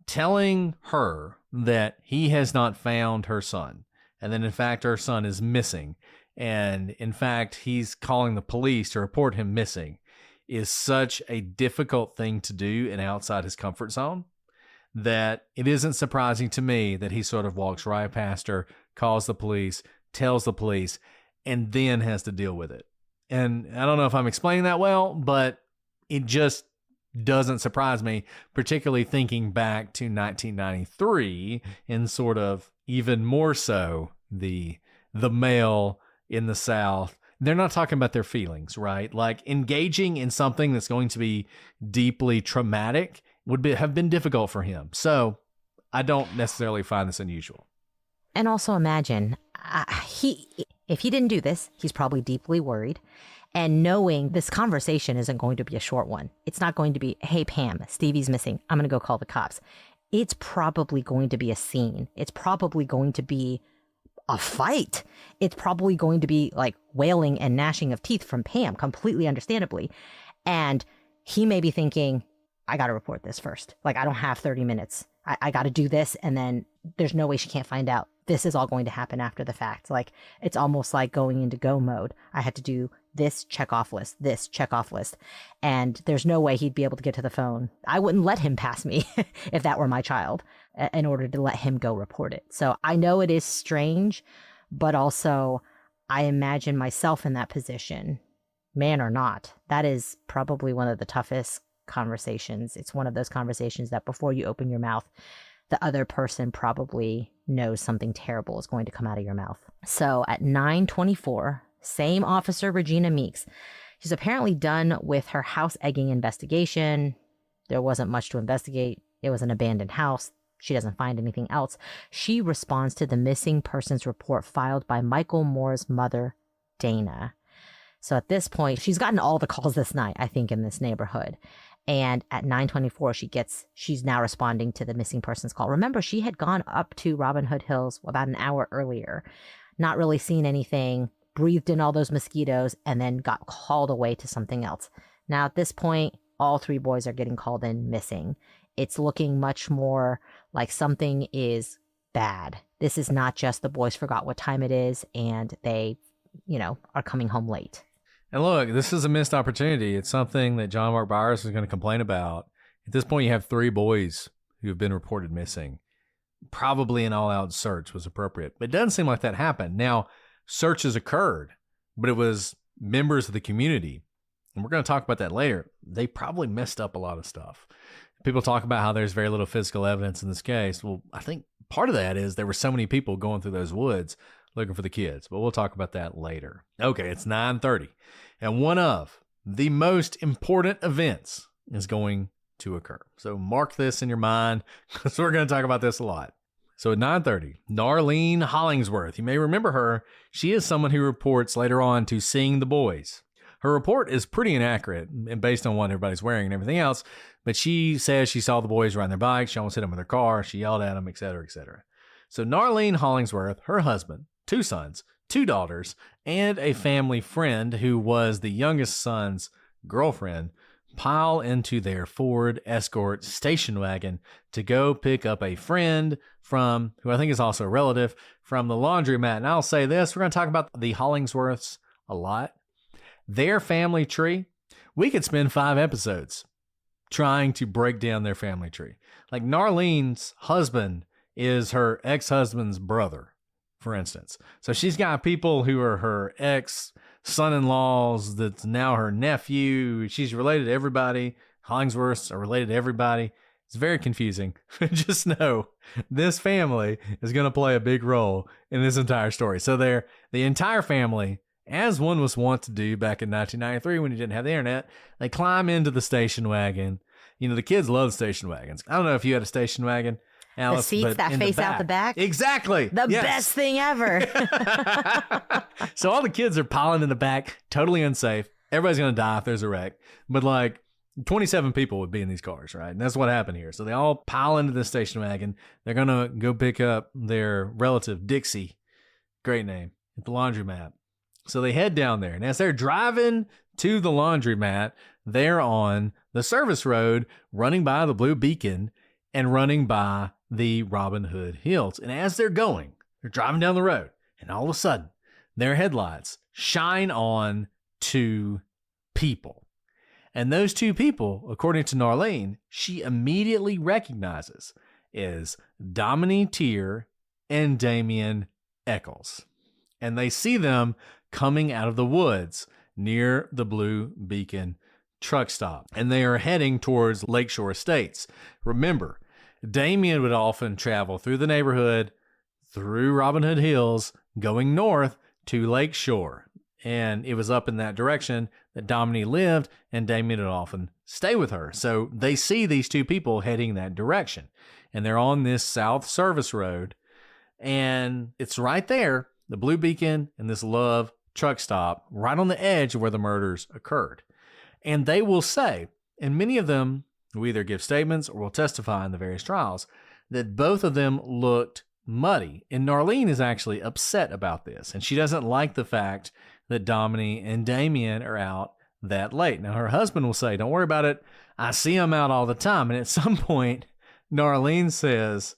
A: telling her that he has not found her son, and then in fact her son is missing, and in fact he's calling the police to report him missing, is such a difficult thing to do and outside his comfort zone that it isn't surprising to me that he sort of walks right past her, calls the police, tells the police, and then has to deal with it. And I don't know if I'm explaining that well, but it just doesn't surprise me, particularly thinking back to 1993 and sort of even more so the male in the South. They're not talking about their feelings, right? Like engaging in something that's going to be deeply traumatic have been difficult for him. So I don't necessarily find this unusual.
B: And also imagine, if he didn't do this, he's probably deeply worried. And knowing this conversation isn't going to be a short one. It's not going to be, hey, Pam, Stevie's missing. I'm going to go call the cops. It's probably going to be a scene. It's probably going to be a fight. It's probably going to be like wailing and gnashing of teeth from Pam, completely understandably. And he may be thinking, I got to report this first. Like, I don't have 30 minutes. I got to do this. And then there's no way she can't find out. This is all going to happen after the fact. Like, it's almost like going into go mode. I had to do this check off list, this check off list. And there's no way he'd be able to get to the phone. I wouldn't let him pass me if that were my child in order to let him go report it. So I know it is strange, but also I imagine myself in that position, man or not. That is probably one of the toughest conversations. It's one of those conversations that before you open your mouth, the other person probably knows something terrible is going to come out of your mouth. So at 9:24, same officer, Regina Meeks, she's apparently done with her house egging investigation. There wasn't much to investigate. It was an abandoned house. She doesn't find anything else. She responds to the missing persons report filed by Michael Moore's mother, Dana. So at this point, she's gotten all the calls this night, I think, in this neighborhood. And at 9:24, she's now responding to the missing persons call. Remember, she had gone up to Robin Hood Hills about an hour earlier, not really seen anything, breathed in all those mosquitoes, and then got called away to something else. Now, at this point, all 3 boys are getting called in missing. It's looking much more like something is bad. This is not just the boys forgot what time it is and they, are coming home late.
A: And look, this is a missed opportunity. It's something that John Mark Byers is going to complain about. At this point, you have 3 boys who have been reported missing. Probably an all-out search was appropriate. But it doesn't seem like that happened. Now, searches occurred, but it was members of the community. And we're going to talk about that later. They probably messed up a lot of stuff. People talk about how there's very little physical evidence in this case. Well, I think part of that is there were so many people going through those woods looking for the kids, but we'll talk about that later. Okay, it's 9:30, and one of the most important events is going to occur. So mark this in your mind because we're going to talk about this a lot. So at 9:30, Narlene Hollingsworth, you may remember her. She is someone who reports later on to seeing the boys. Her report is pretty inaccurate and based on what everybody's wearing and everything else, but she says she saw the boys riding their bikes. She almost hit them with their car. She yelled at them, et cetera, et cetera. So Narlene Hollingsworth, her husband, 2 sons, 2 daughters, and a family friend who was the youngest son's girlfriend pile into their Ford Escort station wagon to go pick up a friend from, who I think is also a relative, from the laundromat. And I'll say this, we're going to talk about the Hollingsworths a lot. Their family tree, we could spend 5 episodes trying to break down their family tree. Like Narlene's husband is her ex-husband's brother, for instance. So she's got people who are her ex-son-in-laws that's now her nephew. She's related to everybody. Hollingsworths are related to everybody. It's very confusing. Just know this family is going to play a big role in this entire story. So the entire family, as one was wont to do back in 1993 when you didn't have the internet, they climb into the station wagon. The kids love station wagons. I don't know if you had a station wagon, Alice,
B: the seats that face out the back.
A: Exactly.
B: The best thing ever.
A: So all the kids are piling in the back, totally unsafe. Everybody's going to die if there's a wreck. But like 27 people would be in these cars, right? And that's what happened here. So they all pile into the station wagon. They're going to go pick up their relative, Dixie, great name, at the laundromat. So they head down there. And as they're driving to the laundromat, they're on the service road running by the Blue Beacon and running by the Robin Hood Hills. And as they're going, they're driving down the road. And all of a sudden, their headlights shine on 2 people. And those 2 people, according to Narlene, she immediately recognizes as Dominique Tier and Damien Echols. And they see them coming out of the woods near the Blue Beacon truck stop. And they are heading towards Lakeshore Estates. Remember, Damien would often travel through the neighborhood, through Robin Hood Hills, going north to Lakeshore. And it was up in that direction that Dominique lived, and Damien would often stay with her. So they see these 2 people heading that direction. And they're on this South Service Road. And it's right there, the Blue Beacon and this Love truck stop, right on the edge of where the murders occurred. And they will say, and many of them will either give statements or will testify in the various trials, that both of them looked muddy. And Narlene is actually upset about this. And she doesn't like the fact that Dominique and Damien are out that late. Now, her husband will say, don't worry about it. I see them out all the time. And at some point, Narlene says,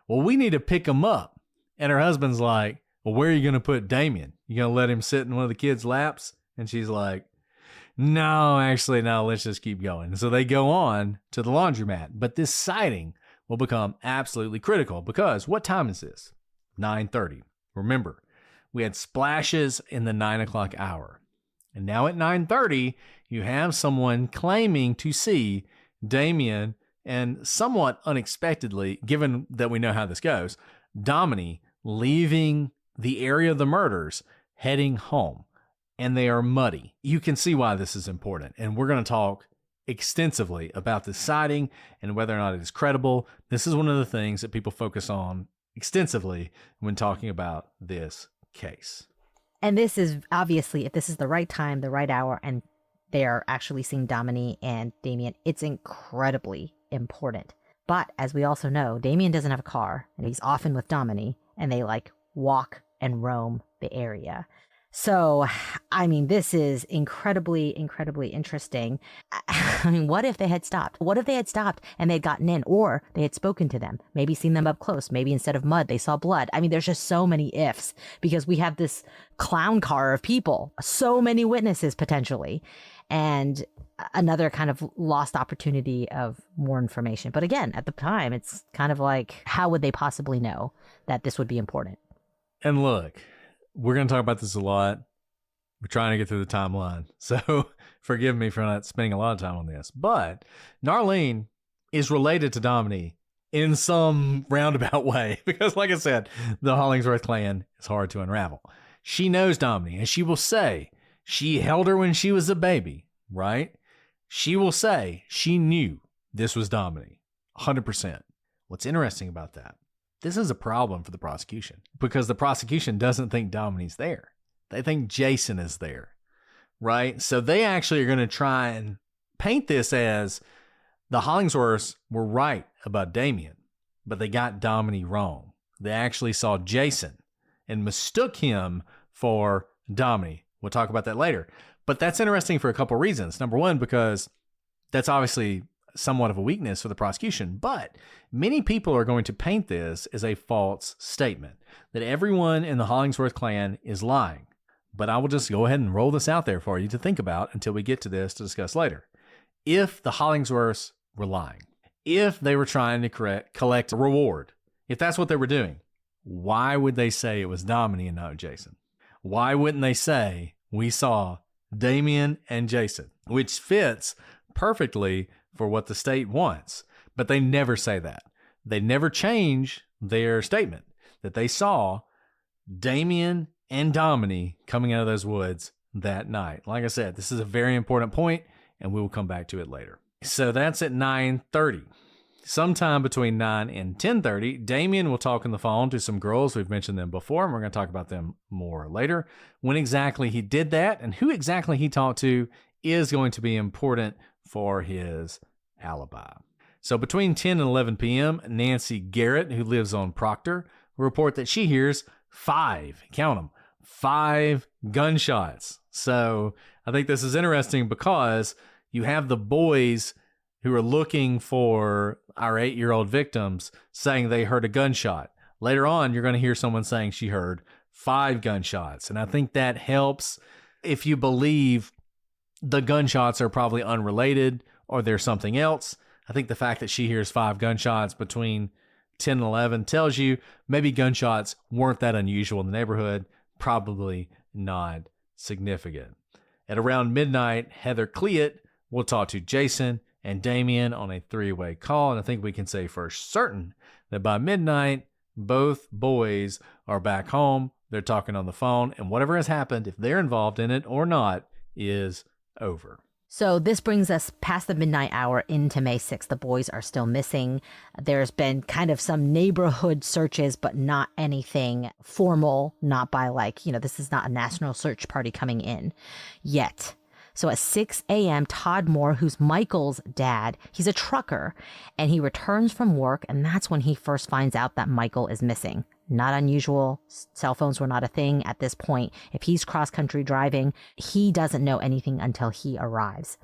A: well, we need to pick them up. And her husband's like, well, where are you going to put Damien? You going to let him sit in one of the kids' laps? And she's like, no, actually, no, let's just keep going. And so they go on to the laundromat. But this sighting will become absolutely critical because what time is this? 9:30. Remember, we had splashes in the 9 o'clock hour. And now at 9:30, you have someone claiming to see Damien and somewhat unexpectedly, given that we know how this goes, Dominique leaving the area of the murders, heading home. And they are muddy. You can see why this is important. And we're going to talk extensively about this sighting and whether or not it is credible. This is one of the things that people focus on extensively when talking about this case.
B: And this is obviously, if this is the right time, the right hour, and they're actually seeing Dominique and Damien, it's incredibly important. But as we also know, Damien doesn't have a car and he's often with Dominique and they like walk and roam the area. So, I mean, this is incredibly, incredibly interesting. I mean, what if they had stopped? What if they had stopped and they'd gotten in, or they had spoken to them, maybe seen them up close, maybe instead of mud, they saw blood? I mean, there's just so many ifs because we have this clown car of people, so many witnesses potentially, and another kind of lost opportunity of more information. But again, at the time, it's kind of like, how would they possibly know that this would be important?
A: And look, we're going to talk about this a lot. We're trying to get through the timeline. So forgive me for not spending a lot of time on this. But Narlene is related to Dominique in some roundabout way. Because like I said, the Hollingsworth clan is hard to unravel. She knows Dominique, and she will say she held her when she was a baby, right? She will say she knew this was Dominique, 100%. What's interesting about that? This is a problem for the prosecution because the prosecution doesn't think Dominique's there. They think Jason is there, right? So they actually are going to try and paint this as the Hollingsworths were right about Damien, but they got Dominique wrong. They actually saw Jason and mistook him for Dominique. We'll talk about that later. But that's interesting for a couple of reasons. Number one, because that's obviously somewhat of a weakness for the prosecution, but many people are going to paint this as a false statement, that everyone in the Hollingsworth clan is lying. But I will just go ahead and roll this out there for you to think about until we get to this to discuss later. If the Hollingsworths were lying, if they were trying to collect a reward, if that's what they were doing, why would they say it was Dominique and not Jason? Why wouldn't they say, we saw Damien and Jason, which fits perfectly for what the state wants, but they never say that. They never change their statement that they saw Damien and Dominique coming out of those woods that night. Like I said, this is a very important point, and we will come back to it later. So that's at 9:30. Sometime between 9 and 10:30, Damien will talk on the phone to some girls. We've mentioned them before, and we're going to talk about them more later. When exactly he did that and who exactly he talked to is going to be important for his alibi. So between 10 and 11 p.m., Nancy Garrett, who lives on Proctor, will report that she hears 5, count them, 5 gunshots. So I think this is interesting because you have the boys who are looking for our 8-year-old victims saying they heard a gunshot. Later on, you're going to hear someone saying she heard 5 gunshots. And I think that helps if you believe the gunshots are probably unrelated or there's something else. I think the fact that she hears 5 gunshots between 10 and 11 tells you maybe gunshots weren't that unusual in the neighborhood, probably not significant. At around midnight, Heather Cleat will talk to Jason and Damien on a 3-way call, and I think we can say for certain that by midnight, both boys are back home, they're talking on the phone, and whatever has happened, if they're involved in it or not, is over.
B: So this brings us past the midnight hour into May 6th. The boys are still missing. There's been kind of some neighborhood searches, but not anything formal, not by this is not a national search party coming in yet. So at 6 a.m., Todd Moore, who's Michael's dad, he's a trucker, and he returns from work, and that's when he first finds out that Michael is missing. Not unusual. Cell phones were not a thing at this point. If he's cross-country driving, he doesn't know anything until he arrives.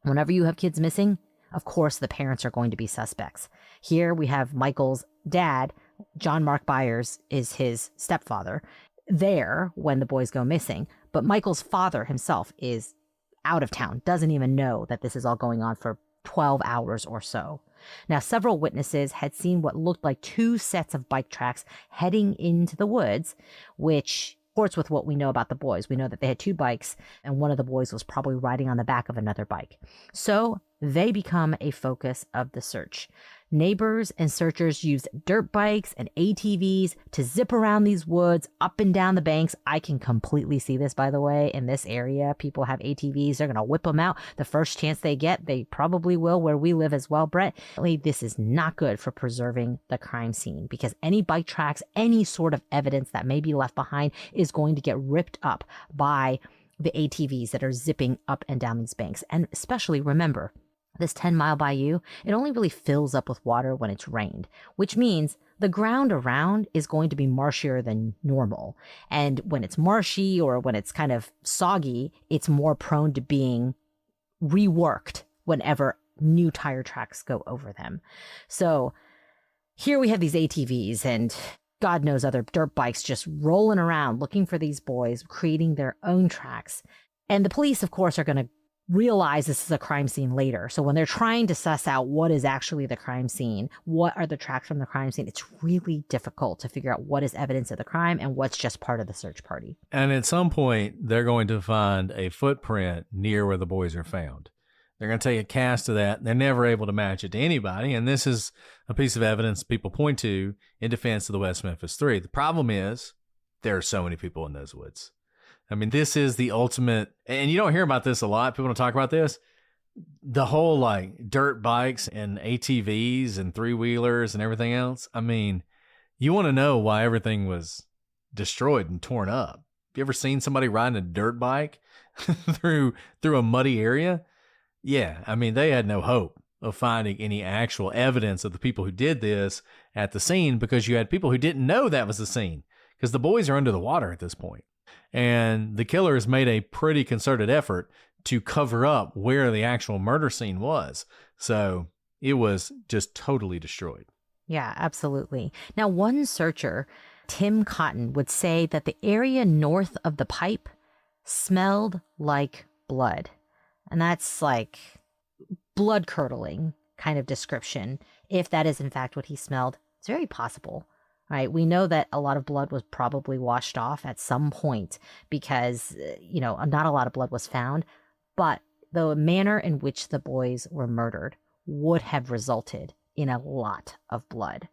B: Whenever you have kids missing, of course, the parents are going to be suspects. Here we have Michael's dad, John Mark Byers is his stepfather, there when the boys go missing. But Michael's father himself is out of town, doesn't even know that this is all going on for 12 hours or so. Now, several witnesses had seen what looked like 2 sets of bike tracks heading into the woods, which supports with what we know about the boys. We know that they had 2 bikes, and one of the boys was probably riding on the back of another bike. So they become a focus of the search. Neighbors and searchers used dirt bikes and ATVs to zip around these woods, up and down the banks. I can completely see this, by the way, in this area. People have ATVs. They're going to whip them out the first chance they get. They probably will where we live as well, Brett. This is not good for preserving the crime scene because any bike tracks, any sort of evidence that may be left behind is going to get ripped up by the ATVs that are zipping up and down these banks. And especially remember, This 10-mile bayou, it only really fills up with water when it's rained, which means the ground around is going to be marshier than normal. And when it's marshy or when it's kind of soggy, it's more prone to being reworked whenever new tire tracks go over them. So here we have these ATVs and God knows other dirt bikes just rolling around looking for these boys, creating their own tracks. And the police, of course, are going to realize this is a crime scene later. So when they're trying to suss out what is actually the crime scene, what are the tracks from the crime scene, it's really difficult to figure out what is evidence of the crime and what's just part of the search party.
A: And at some point, they're going to find a footprint near where the boys are found. They're going to take a cast of that. They're never able to match it to anybody. And this is a piece of evidence people point to in defense of the West Memphis Three. The problem is there are so many people in those woods. I mean, this is the ultimate, and you don't hear about this a lot. People don't talk about this. The whole like dirt bikes and ATVs and three-wheelers and everything else. I mean, you want to know why everything was destroyed and torn up. Have you ever seen somebody riding a dirt bike through a muddy area? Yeah, I mean, they had no hope of finding any actual evidence of the people who did this at the scene because you had people who didn't know that was the scene because the boys are under the water at this point. And the killers made a pretty concerted effort to cover up where the actual murder scene was. So it was just totally destroyed.
B: Yeah, absolutely. Now, one searcher, Tim Cotton, would say that the area north of the pipe smelled like blood. And that's like blood curdling kind of description. If that is in fact what he smelled, it's very possible. Right. We know that a lot of blood was probably washed off at some point because, not a lot of blood was found, but the manner in which the boys were murdered would have resulted in a lot of blood.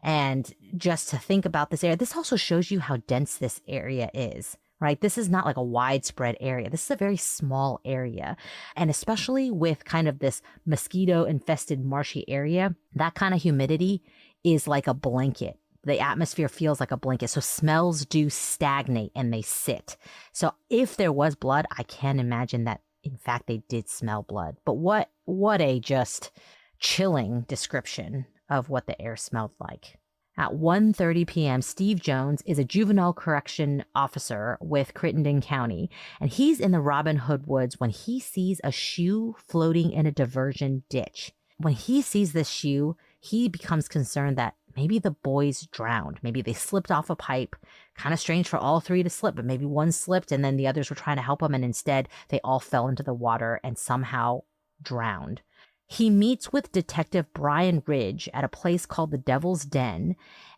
B: And just to think about this area, this also shows you how dense this area is, right? This is not like a widespread area. This is a very small area. And especially with kind of this mosquito infested marshy area, that kind of humidity is like a blanket. The atmosphere feels like a blanket. So smells do stagnate and they sit. So if there was blood, I can imagine that, in fact, they did smell blood. But what a just chilling description of what the air smelled like. At 1:30 p.m., Steve Jones is a juvenile correction officer with Crittenden County, and he's in the Robin Hood Woods when he sees a shoe floating in a diversion ditch. When he sees this shoe, he becomes concerned that maybe the boys drowned. Maybe they slipped off a pipe. Kind of strange for all three to slip, but maybe one slipped and then the others were trying to help them, and instead they all fell into the water and somehow drowned. He meets with Detective Brian Ridge at a place called the Devil's Den,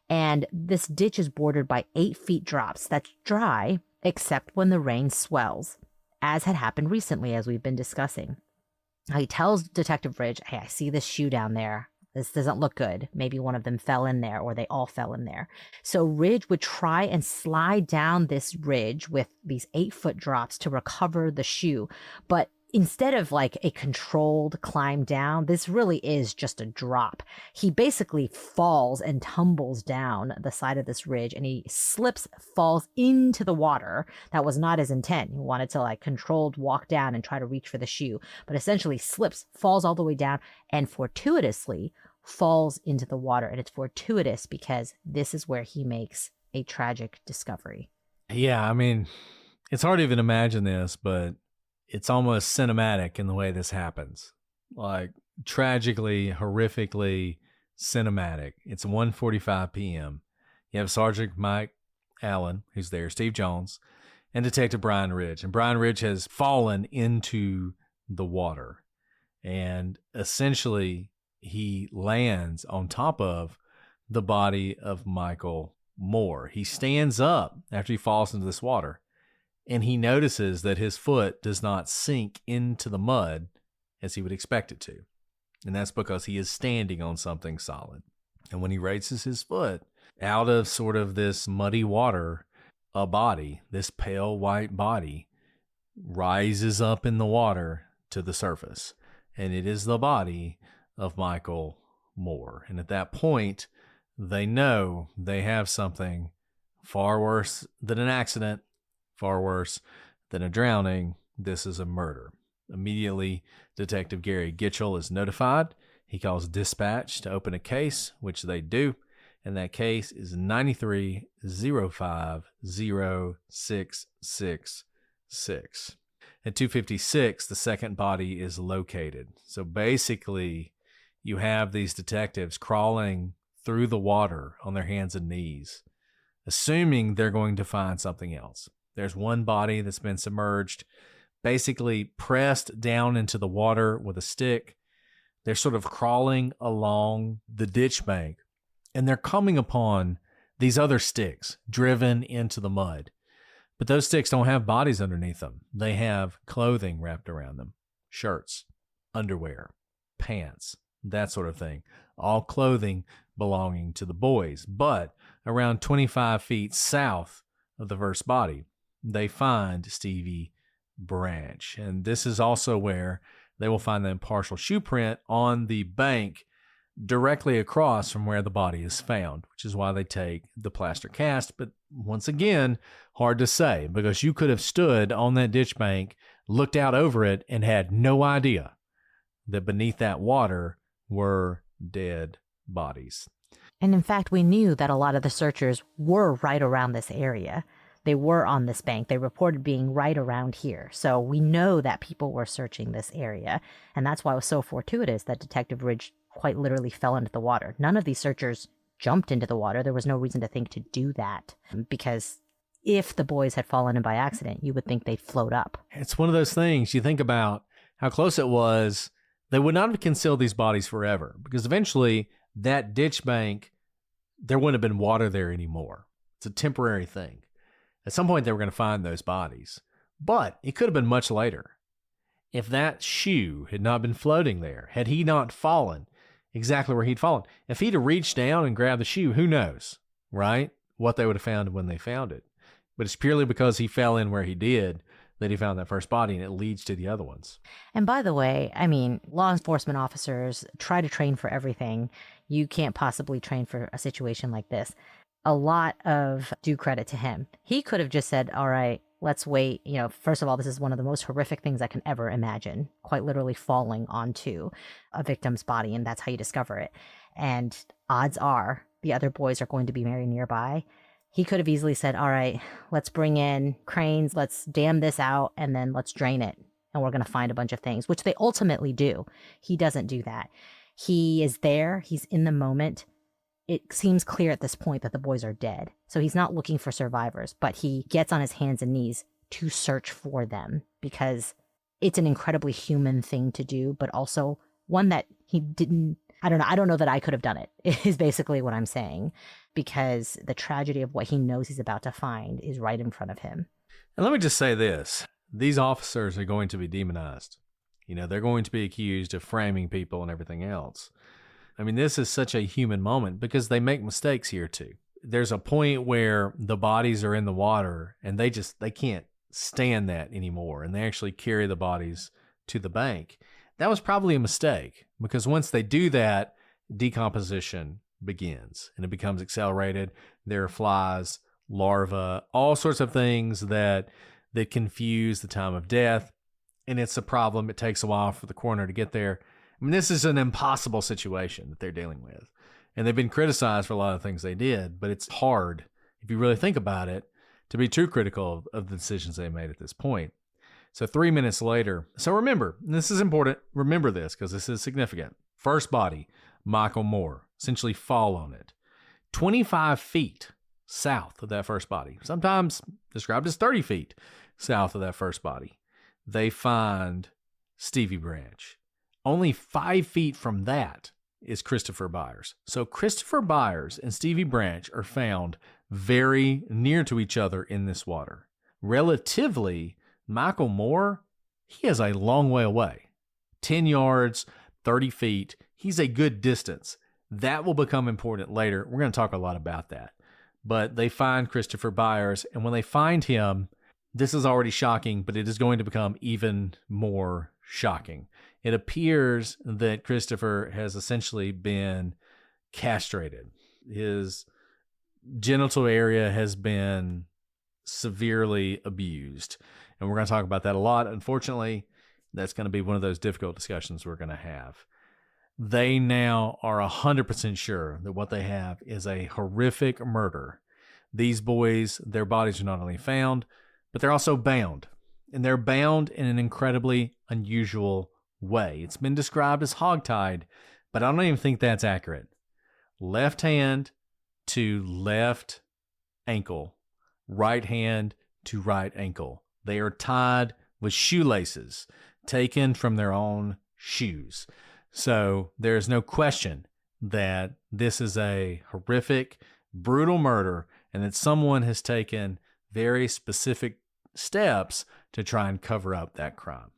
B: and this ditch is bordered by 8 feet drops that's dry except when the rain swells, as had happened recently, as we've been discussing. He tells Detective Ridge, hey, I see this shoe down there. This doesn't look good. Maybe one of them fell in there or they all fell in there. So Ridge would try and slide down this ridge with these 8-foot drops to recover the shoe. But instead of like a controlled climb down, this really is just a drop. He basically falls and tumbles down the side of this ridge, and he slips, falls into the water. That was not his intent. He wanted to like controlled walk down and try to reach for the shoe, but essentially slips, falls all the way down, and fortuitously falls into the water. And it's fortuitous because this is where he makes a tragic discovery.
A: Yeah, I mean, it's hard to even imagine this, but it's almost cinematic in the way this happens. Like tragically, horrifically cinematic. It's 1:45 p.m. You have Sergeant Mike Allen, who's there, Steve Jones, and Detective Brian Ridge. And Brian Ridge has fallen into the water. And essentially, he lands on top of the body of Michael Moore. He stands up after he falls into this water, and he notices that his foot does not sink into the mud as he would expect it to. And that's because he is standing on something solid. And when he raises his foot out of sort of this muddy water, a body, this pale white body, rises up in the water to the surface. And it is the body of Michael Moore. And at that point, they know they have something far worse than an accident, far worse than a drowning. This is a murder. Immediately, Detective Gary Gitchell is notified. He calls dispatch to open a case, which they do, and that case is 93-05-0666. At 2:56, the second body is located. So basically, you have these detectives crawling through the water on their hands and knees, assuming they're going to find something else. There's one body that's been submerged, basically pressed down into the water with a stick. They're sort of crawling along the ditch bank, and they're coming upon these other sticks driven into the mud. But those sticks don't have bodies underneath them. They have clothing wrapped around them, shirts, underwear, pants, that sort of thing. All clothing belonging to the boys. But around 25 feet south of the first body, they find Stevie Branch. And this is also where they will find the partial shoe print on the bank directly across from where the body is found, which is why they take the plaster cast. But once again, hard to say, because you could have stood on that ditch bank, looked out over it, and had no idea that beneath that water were dead bodies.
B: And in fact, we knew that a lot of the searchers were right around this area. They were on this bank. They reported being right around here. So we know that people were searching this area. And that's why it was so fortuitous that Detective Ridge quite literally fell into the water. None of these searchers jumped into the water. There was no reason to think to do that, because if the boys had fallen in by accident, you would think they'd float up.
A: It's one of those things, you think about how close it was. They would not have concealed these bodies forever, because eventually that ditch bank, there wouldn't have been water there anymore. It's a temporary thing. At some point, they were going to find those bodies, but it could have been much later. If that shoe had not been floating there, had he not fallen exactly where he'd fallen, if he'd have reached down and grabbed the shoe, who knows, right? What they would have found when they found it. But it's purely because he fell in where he did that he found that first body, and it leads to the other ones.
B: And by the way, I mean, law enforcement officers try to train for everything. You can't possibly train for a situation like this. A lot of due credit to him. He could have just said, all right, let's wait. You know, first of all, this is one of the most horrific things I can ever imagine, quite literally falling onto a victim's body, and that's how you discover it. And odds are the other boys are going to be very nearby. He could have easily said, all right, let's bring in cranes, let's dam this out, and then let's drain it, and we're going to find a bunch of things, which they ultimately do. He doesn't do that. He is there. He's in the moment. It seems clear at this point that the boys are dead. So he's not looking for survivors, but he gets on his hands and knees to search for them, because it's an incredibly human thing to do, but also one that he didn't, I don't know that I could have done it, is basically what I'm saying, because the tragedy of what he knows he's about to find is right in front of him.
A: And let me just say this. These officers are going to be demonized. You know, they're going to be accused of framing people and everything else. I mean, this is such a human moment because they make mistakes here too. There's a point where the bodies are in the water and they can't stand that anymore. And they actually carry the bodies to the bank. That was probably a mistake, because once they do that, decomposition begins and it becomes accelerated. There are flies, larvae, all sorts of things that confuse the time of death. And it's a problem. It takes a while for the coroner to get there. I mean, this is an impossible situation that they're dealing with. And they've been criticized for a lot of things they did, but it's hard, if you really think about it, to be too critical of the decisions they made at this point. So 3 minutes later, so remember, this is important, remember this because this is significant. First body, Michael Moore, essentially fall on it. 25 feet south of that first body, sometimes described as 30 feet south of that first body, they find Stevie Branch. Only 5 feet from that is Christopher Byers. So Christopher Byers and Stevie Branch are found very near to each other in this water. Relatively, Michael Moore, he is a long way away. 10 yards, 30 feet. He's a good distance. That will become important later. We're going to talk a lot about that. But they find Christopher Byers, and when they find him, this is already shocking, but it is going to become even more shocking. It appears that Christopher has essentially been castrated. His genital area has been severely abused. And we're going to talk about that a lot. Unfortunately, that's going to be one of those difficult discussions we're going to have. They now are 100% sure that what they have is a horrific murder. These boys, their bodies are not only found, but they're also bound. And they're bound in an incredibly unusual way. It's been described as hogtied, but I don't even think that's accurate. Left hand to left ankle, right hand to right ankle. They are tied with shoelaces taken from their own shoes. So there's no question that this is a horrific, brutal murder and that someone has taken very specific steps to try and cover up that crime.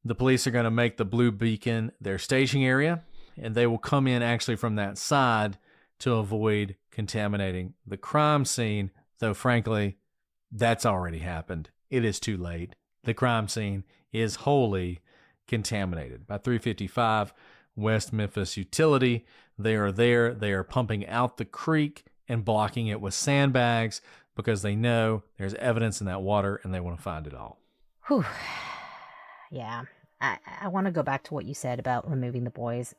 A: The police are going to make the Blue Beacon their staging area, and they will come in actually from that side to avoid contaminating the crime scene, though frankly, that's already happened. It is too late. The crime scene is wholly contaminated. By 3:55, West Memphis Utility, they are there. They are pumping out the creek and blocking it with sandbags because they know there's evidence in that water and they want to find it all.
B: Whew. Yeah. I want to go back to what you said about removing the boys.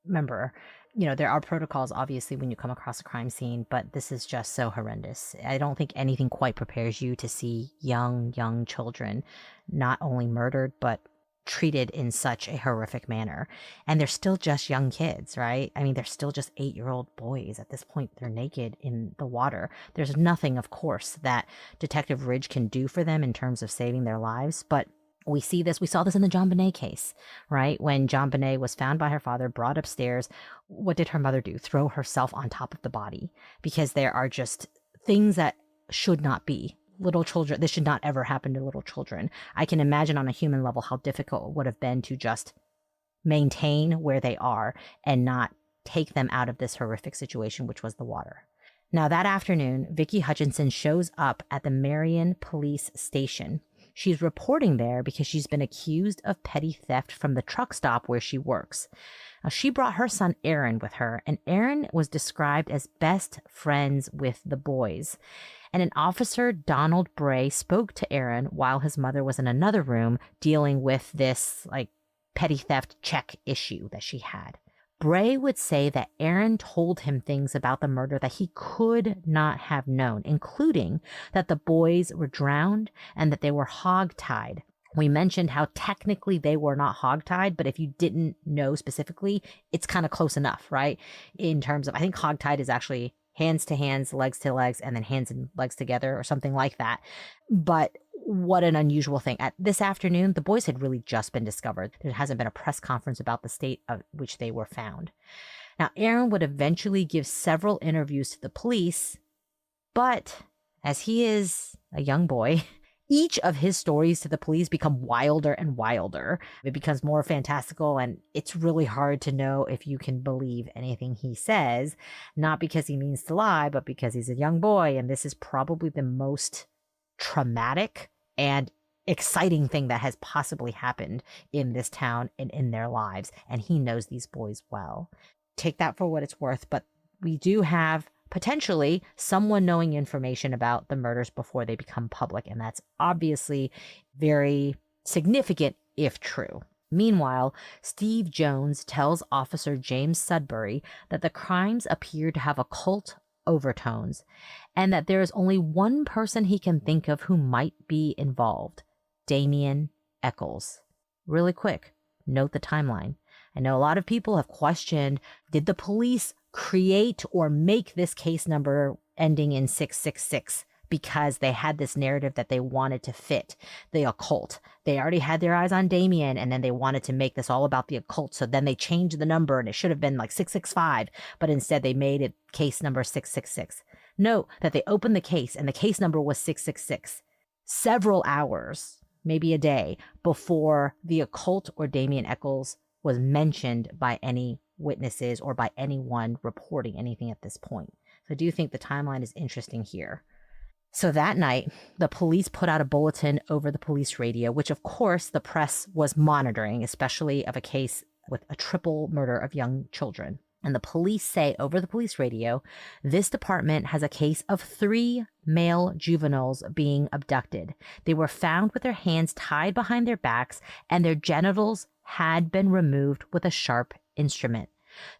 B: Remember, there are protocols, obviously, when you come across a crime scene, but this is just so horrendous. I don't think anything quite prepares you to see young children not only murdered, but treated in such a horrific manner. And they're still just young kids, right? I mean, they're still just 8-year-old boys. At this point, they're naked in the water. There's nothing, of course, that Detective Ridge can do for them in terms of saving their lives, but we see this. We saw this in the JonBenet case, right? When JonBenet was found by her father, brought upstairs, what did her mother do? Throw herself on top of the body, because there are just things that should not be. Little children, this should not ever happen to little children. I can imagine on a human level how difficult it would have been to just maintain where they are and not take them out of this horrific situation, which was the water. Now, that afternoon, Vicki Hutchinson shows up at the Marion Police Station. She's reporting there because she's been accused of petty theft from the truck stop where she works. Now, she brought her son Aaron with her, and Aaron was described as best friends with the boys. And an officer, Donald Bray, spoke to Aaron while his mother was in another room dealing with this petty theft check issue that she had. Bray would say that Aaron told him things about the murder that he could not have known, including that the boys were drowned and that they were hogtied. We mentioned how technically they were not hogtied, but if you didn't know specifically, it's kind of close enough, right? In terms of, I think hogtied is actually hands to hands, legs to legs, and then hands and legs together or something like that. But what an unusual thing. At this afternoon, the boys had really just been discovered. There hasn't been a press conference about the state of which they were found. Now, Aaron would eventually give several interviews to the police, but as he is a young boy, each of his stories to the police become wilder and wilder. It becomes more fantastical, and it's really hard to know if you can believe anything he says, not because he means to lie, but because he's a young boy, and this is probably the most traumatic and exciting thing that has possibly happened in this town and in their lives, and he knows these boys well. Take that for what it's worth, but we do have potentially someone knowing information about the murders before they become public, and that's obviously very significant if true. Meanwhile, Steve Jones tells Officer James Sudbury that the crimes appear to have occult overtones and that there is only one person he can think of who might be involved: Damien Echols. Really quick, note the timeline. I know a lot of people have questioned, did the police create or make this case number ending in 666 because they had this narrative that they wanted to fit the occult? They already had their eyes on Damien, and then they wanted to make this all about the occult. So then they changed the number, and it should have been 665, but instead they made it case number 666. Note that they opened the case and the case number was 666 several hours, maybe a day, before the occult or Damien Echols was mentioned by any witnesses or by anyone reporting anything at this point. So I do think the timeline is interesting here. So that night, the police put out a bulletin over the police radio, which of course the press was monitoring, especially of a case with a triple murder of young children. And the police say over the police radio, this department has a case of 3 male juveniles being abducted. They were found with their hands tied behind their backs, and their genitals had been removed with a sharp instrument.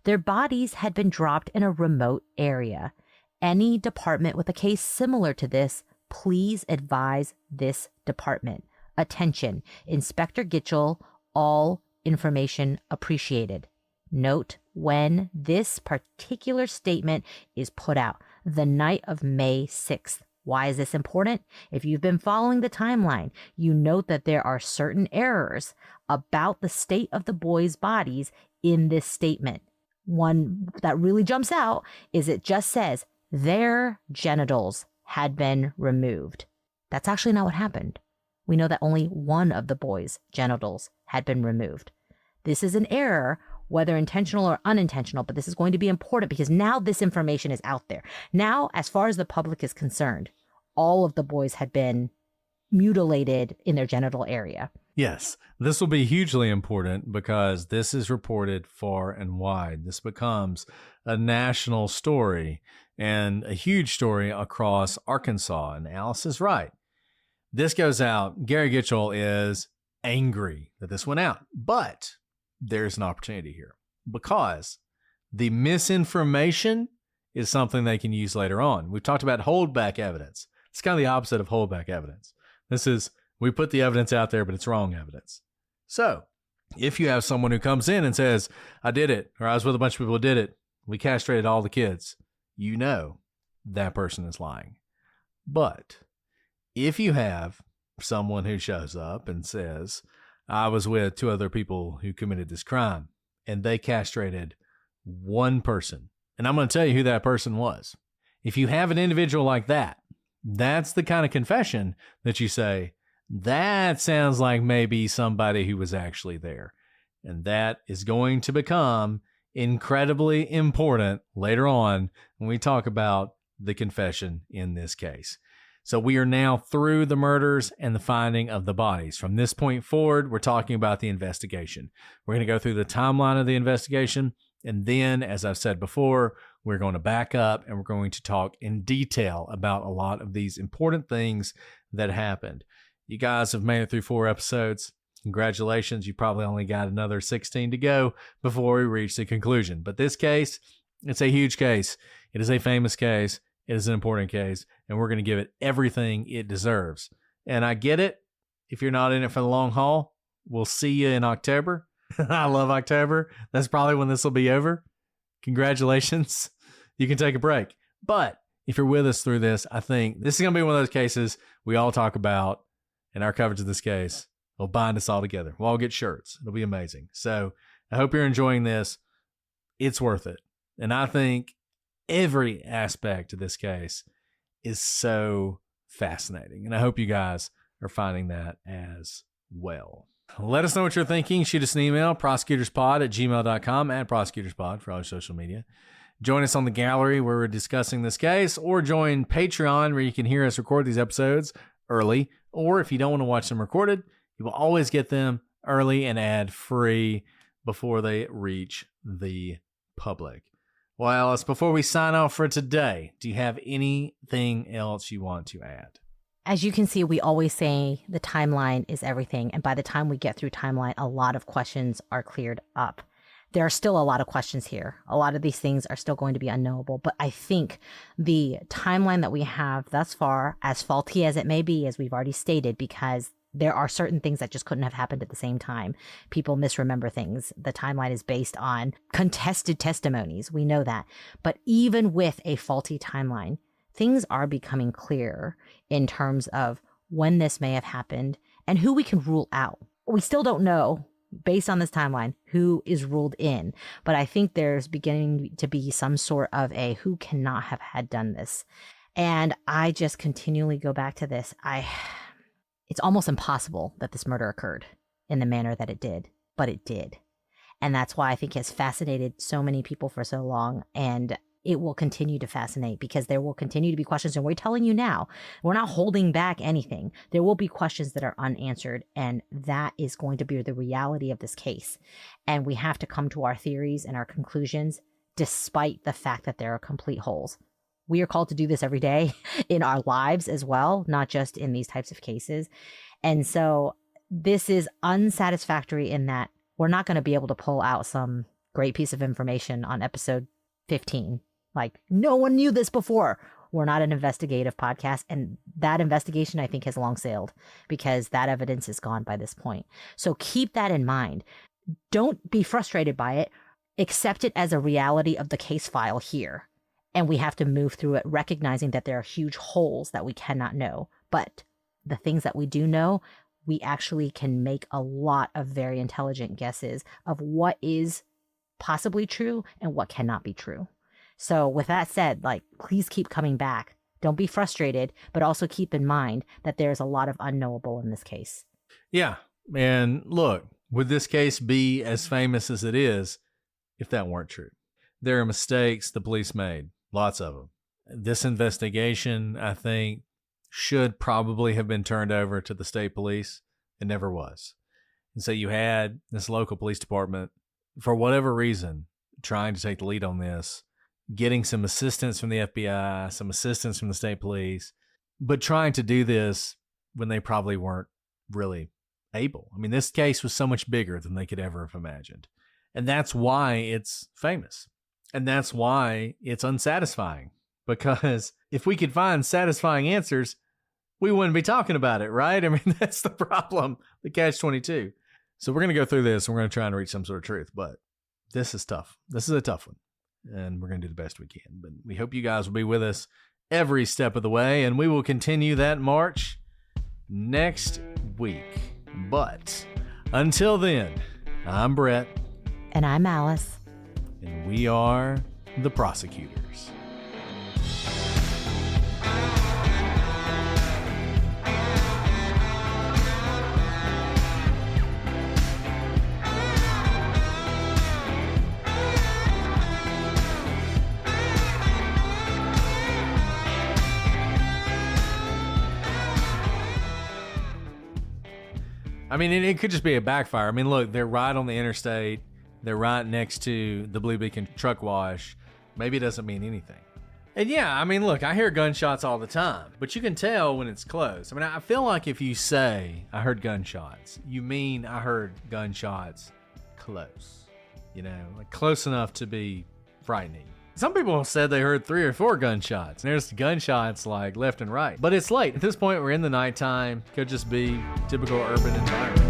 B: Their bodies had been dropped in a remote area. Any department with a case similar to this, please advise this department. Attention, Inspector Gitchell, all information appreciated. Note when this particular statement is put out, the night of May 6th. Why is this important? If you've been following the timeline, you note that there are certain errors about the state of the boys' bodies in this statement. One that really jumps out is it just says their genitals had been removed. That's actually not what happened. We know that only one of the boys' genitals had been removed. This is an error, whether intentional or unintentional, but this is going to be important because now this information is out there. Now, as far as the public is concerned, all of the boys had been mutilated in their genital area.
A: Yes, this will be hugely important because this is reported far and wide. This becomes a national story and a huge story across Arkansas. And Alice is right. This goes out. Gary Gitchell is angry that this went out, but there's an opportunity here because the misinformation is something they can use later on. We've talked about holdback evidence. It's kind of the opposite of holdback evidence. This is, we put the evidence out there, but it's wrong evidence. So if you have someone who comes in and says, I did it, or I was with a bunch of people who did it, we castrated all the kids, you know that person is lying. But if you have someone who shows up and says, I was with 2 other people who committed this crime, and they castrated one person, and I'm going to tell you who that person was. If you have an individual like that, that's the kind of confession that you say, that sounds like maybe somebody who was actually there. And that is going to become incredibly important later on when we talk about the confession in this case. So we are now through the murders and the finding of the bodies. From this point forward, we're talking about the investigation. We're going to go through the timeline of the investigation. And then, as I've said before, we're going to back up and we're going to talk in detail about a lot of these important things that happened. You guys have made it through 4 episodes. Congratulations. You probably only got another 16 to go before we reach the conclusion. But this case, it's a huge case. It is a famous case. It is an important case, and we're going to give it everything it deserves. And I get it. If you're not in it for the long haul, we'll see you in October. I love October. That's probably when this will be over. Congratulations. You can take a break. But if you're with us through this, I think this is going to be one of those cases we all talk about in our coverage of this case. It'll bind us all together. We'll all get shirts. It'll be amazing. So I hope you're enjoying this. It's worth it. And I think every aspect of this case is so fascinating. And I hope you guys are finding that as well. Let us know what you're thinking. Shoot us an email, prosecutorspod@gmail.com, @prosecutorspod for all your social media. Join us on the gallery where we're discussing this case, or join Patreon where you can hear us record these episodes early. Or if you don't want to watch them recorded, you will always get them early and ad-free before they reach the public. Well, Alice, before we sign off for today, do you have anything else you want to add?
B: As you can see, we always say the timeline is everything. And by the time we get through timeline, a lot of questions are cleared up. There are still a lot of questions here. A lot of these things are still going to be unknowable. But I think the timeline that we have thus far, as faulty as it may be, as we've already stated, because there are certain things that just couldn't have happened at the same time. People misremember things. The timeline is based on contested testimonies. We know that. But even with a faulty timeline, things are becoming clearer in terms of when this may have happened and who we can rule out. We still don't know, based on this timeline, who is ruled in. But I think there's beginning to be some sort of a who cannot have had done this. And I just continually go back to this. It's almost impossible that this murder occurred in the manner that it did, but it did. And that's why I think it has fascinated so many people for so long. And it will continue to fascinate because there will continue to be questions. And we're telling you now, we're not holding back anything. There will be questions that are unanswered. And that is going to be the reality of this case. And we have to come to our theories and our conclusions despite the fact that there are complete holes. We are called to do this every day in our lives as well, not just in these types of cases. And so this is unsatisfactory in that we're not going to be able to pull out some great piece of information on episode 15. Like, no one knew this before. We're not an investigative podcast. And that investigation, I think, has long sailed because that evidence is gone by this point. So keep that in mind. Don't be frustrated by it. Accept it as a reality of the case file here. And we have to move through it, recognizing that there are huge holes that we cannot know. But the things that we do know, we actually can make a lot of very intelligent guesses of what is possibly true and what cannot be true. So with that said, like, please keep coming back. Don't be frustrated, but also keep in mind that there's a lot of unknowable in this case.
A: Yeah. And look, would this case be as famous as it is if that weren't true? There are mistakes the police made, lots of them. This investigation, I think, should probably have been turned over to the state police. It never was. And so you had this local police department, for whatever reason, trying to take the lead on this, getting some assistance from the FBI, some assistance from the state police, but trying to do this when they probably weren't really able. I mean, this case was so much bigger than they could ever have imagined. And that's why it's famous. And that's why it's unsatisfying. Because if we could find satisfying answers, we wouldn't be talking about it, right? I mean, that's the problem, the catch-22. So we're going to go through this and we're going to try and reach some sort of truth. But this is tough. This is a tough one. And we're going to do the best we can. But we hope you guys will be with us every step of the way. And we will continue that march next week. But until then, I'm Brett.
B: And I'm Alice.
A: And we are the prosecutors. I mean, it could just be a backfire. I mean, look, they're right on the interstate. They're right next to the Blue Beacon truck wash. Maybe it doesn't mean anything. And yeah, I mean, look, I hear gunshots all the time, but you can tell when it's close. I mean, I feel like if you say, I heard gunshots, you mean I heard gunshots close. You know, like close enough to be frightening. Some people have said they heard 3 or 4 gunshots, and there's gunshots like left and right. But it's late. At this point, we're in the nighttime. Could just be typical urban environment.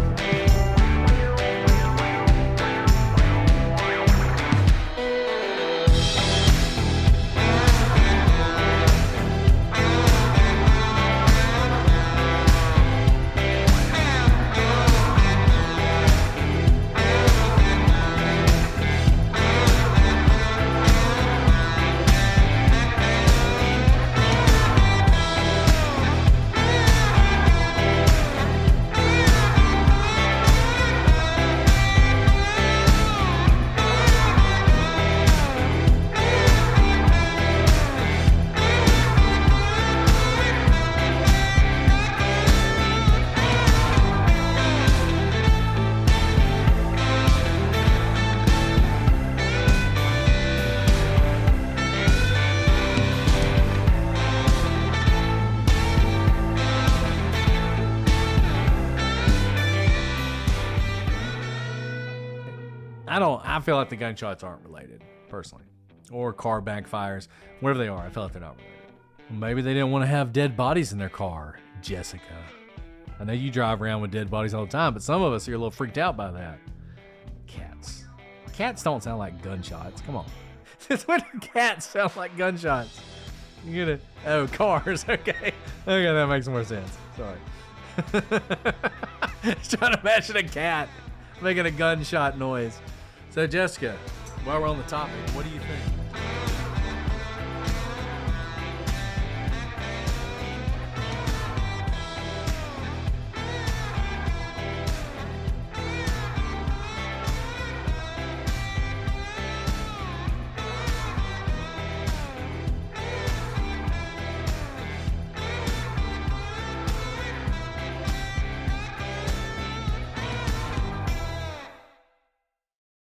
A: I feel like the gunshots aren't related, personally. Or car backfires. Whatever they are, I feel like they're not related. Maybe they didn't want to have dead bodies in their car, Jessica. I know you drive around with dead bodies all the time, but some of us are a little freaked out by that. Cats. Cats don't sound like gunshots. Come on. Since when do cats sound like gunshots? You're gonna... Oh, cars. Okay. Okay, that makes more sense. Sorry. Just trying to imagine a cat making a gunshot noise. So, Jessica, while we're on the topic, what do you think?